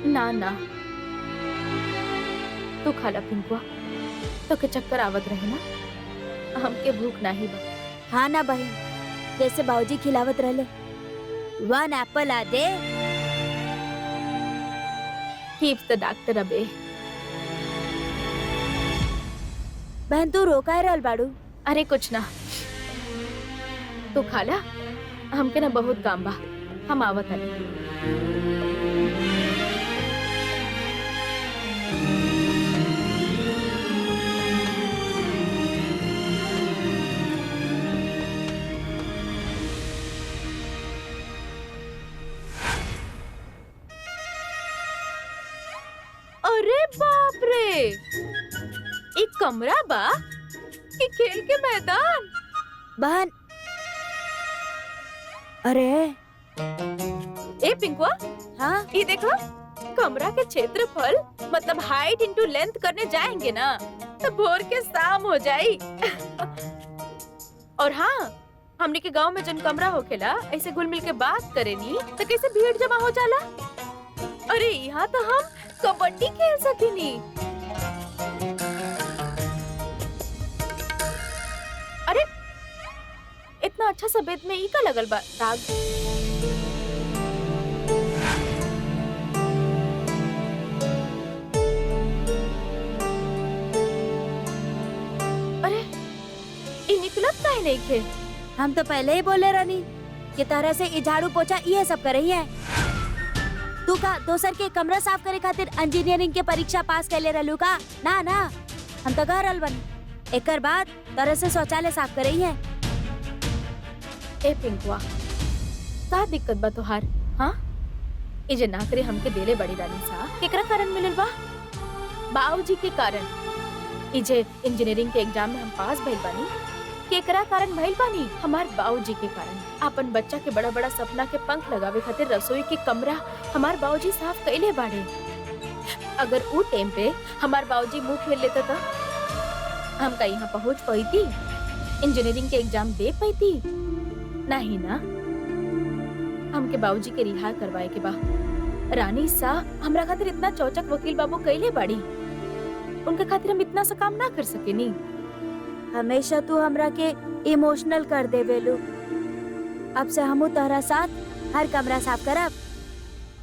ना ना, तू खाला पिंकुआ, तो के चक्कर आवत रहे ना, हमके भूख नाही बा। हाँ ना बहन, जैसे बाबूजी खिलावत रहले। 1 एप्पल आ दे। कीप्स द डॉक्टर अबे। बहन तू रोकाए रहल बाड़ू। अरे कुछ ना, तू खाला, हमके ना बहुत काम बा, हम आवत हनी। अरे बाप रे, एक कमरा बा कि खेल के मैदान। बहन, अरे ए पिंकुआ, हाँ ये देखो, कमरा के क्षेत्रफल मतलब हाइट इंटू लेंथ करने जाएंगे ना तो भोर के शाम हो जाई। और हाँ, हमने के गांव में जन कमरा होखेला ऐसे घुल मिल के बात करे नी तो कैसे भीड़ जमा हो जाला। अरे यहाँ तो हम कबड्डी खेल सकेनी। अरे इतना अच्छा सफेद में ई का लगल बा दाग। अरे ई निकलत काहे नहीं खे? हम तो पहले ही बोले रानी कि तरह से ई झाड़ू पोछा ये सब कर रही है। तू का दोसर के कमरा साफ करे खातिर इंजीनियरिंग के परीक्षा पास कैले रहलू का? ना ना, हम तो घर रहल बनी। एकर बाद तरह से शौचालय साफ कर रही है। ए पिंकुआ, का दिक्कत बा तोहार? हाँ, ये जे नौकरी हमके देले बड़ी रानी सा केकरा कारण मिलल बा? बाबूजी के कारण। ये जे इंजीनियरिंग के एग्जाम में हम पास भइल बानी, केकरा कारण भइल बानी? हमार बाबूजी के कारण। अपन बच्चा के बड़ा बड़ा सपना के पंख लगावे खातिर रसोई के कमरा हमार बाबूजी साफ कइले बाड़े। अगर ऊ टाइम पे हमार बाबूजी मुंह फेर लेता था, हम का यहाँ पहुँच पाईती? इंजीनियरिंग के एग्जाम दे पाईती? नहीं ना। हमके बाबूजी के रिहा करवाए के बा। रानी सा हमरा खातिर इतना चौचक वकील बाबू कइले बाड़ी, उनके खातिर हम इतना सा काम ना कर सकेनी। हमेशा तू हमरा के इमोशनल कर देवेलू। अब से हमू तोहरा साथ हर कमरा साफ करब।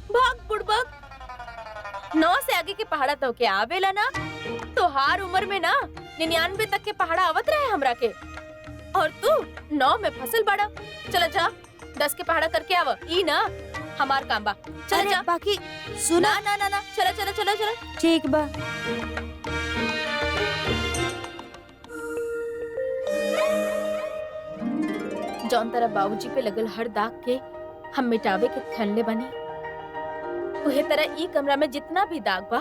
भाग बुड़बक, 9 से आगे के पहाड़ा तो के आवेला ना, तो हर उम्र में ना 99 तक के पहाड़ा आवत रहे हमरा के, और तू 9 में फसल बड़ा। चला जा 10 के पहाड़ा करके आवा। ई ना हमार काम बा। चल जा। बाकी सुना। ना ना ना, चला चला चला चला। ठीक बा। जौन तरह बाबूजी पे लगल हर दाग के हम मिटावे के ठनले बनी, उहे तरह ई कमरा में जितना भी दाग बा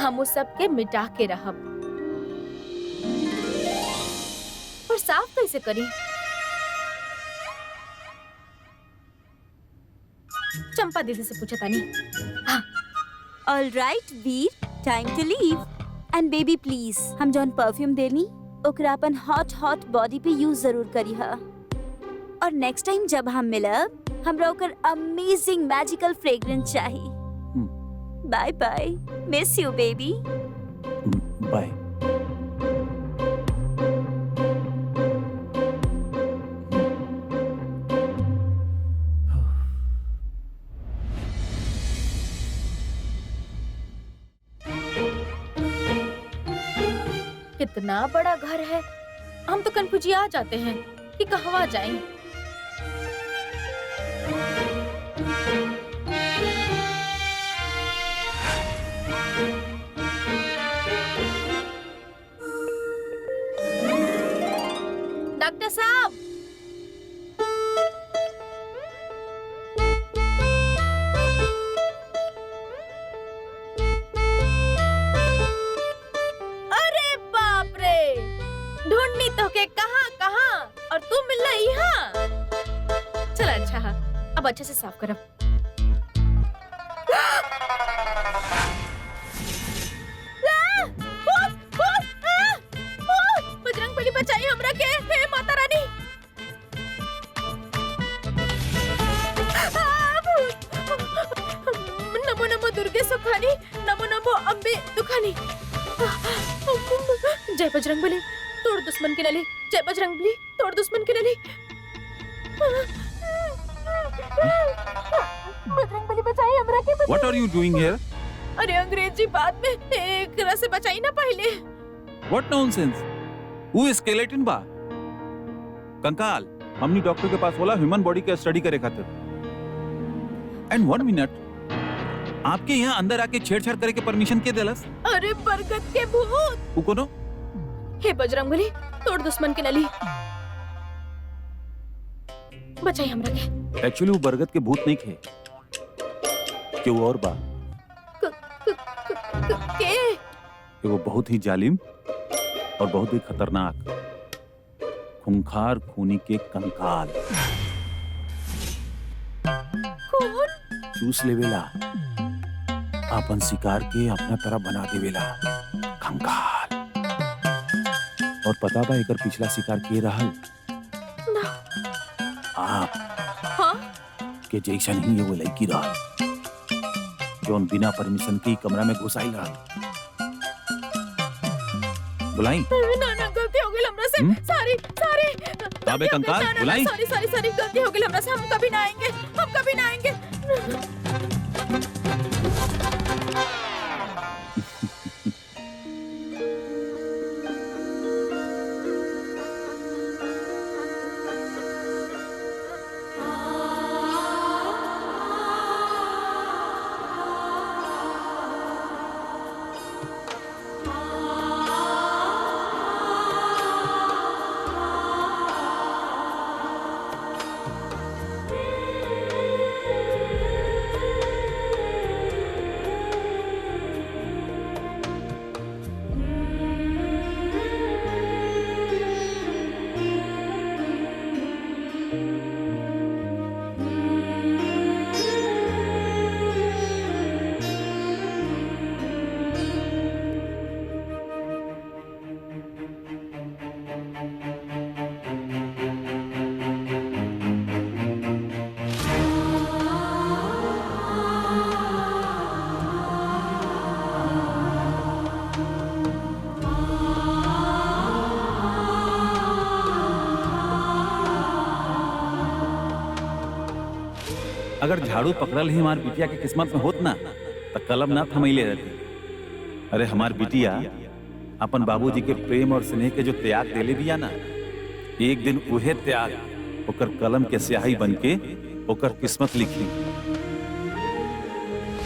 हम उस सब के मिटा के रहब। और साफ कैसे करी? चंपा दीदी से पूछा तानी। हाँ। All right Veer, time to leave. And baby please, हम जौन परफ्यूम देनी ओकरा अपन हॉट हॉट बॉडी पे यूज जरूर करी हा। और नेक्स्ट टाइम जब हम मिलब, हमरा ओकर अमेजिंग मैजिकल फ्रेग्रेंस चाहिए। Bye bye, miss you baby. Bye. इतना बड़ा घर है, हम तो कन्फ्यूजिया जाते हैं कि कहवा जाएं। डॉक्टर साहब, अरे बाप रे, ढूंढनी तो के कहाँ कहाँ और तू मिल रही यहाँ। चल अच्छा है, अब अच्छे से साफ करब। बजरंग बली बचाई हमरा के, हे माता रानी। नमो नमो दुर्गे सुखानी, नमो नमो अम्बे दुखानी। जय बजरंग बली, तोड़ दुश्मन की नली। जय बजरंग बली, तोड़ दुश्मन की नली। बजरंग बली बचाई हमरा के। What are you doing here? अरे अंग्रेजी बात में एक तरह से बचाई ना पहले। What nonsense? Who is skeleton बा? कंकाल, हमनी डॉक्टर के पास बोला ह्यूमन बॉडी के स्टडी करे खातिर। एंड 1 मिनट, आपके यहाँ अंदर आके छेड़छाड़ करे के परमिशन के देलस? अरे बरगद के भूत। वो कोनो? हे बजरंगबली, तोड़ दुश्मन की नली। बचाई हमरा के। एक्चुअली वो बरगद के भूत नहीं थे, कि वो और बा। के? कि वो बहुत ही जालिम और बहुत ही खतरनाक, खूंखार खूनी के कंकाल। कौन? चूस लेवेला, आपन शिकार के अपना तरह बना देवेला, कंकाल। और पता बा एकर पिछला शिकार के रहल? ना। आप हाँ? के जैसा नहीं है वो लड़की रहल, जोन बिना परमिशन के कमरा में घुसाई रहल। बुलाई? ना ना, गलती हो गई हमरा से। सारी अबे कंकाल, बुलाई? सारी गलती हो गई हमरा से। हम कभी ना आएंगे, हम कभी ना आएंगे। अगर झाड़ू पकड़ल ही हमार बिटिया के किस्मत में होत ना, तो कलम ना थमैले रहती। अरे हमार बिटिया अपन बाबूजी के प्रेम और स्नेह के जो त्याग देले दिया ना, एक दिन उहे त्याग ओकर कलम के स्याही बन के ओकर किस्मत लिखी।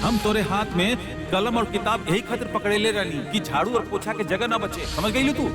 हम तोरे हाथ में कलम और किताब यही खातिर पकड़े ले रही कि झाड़ू और पोछा के जगह ना बचे। समझ गई तू?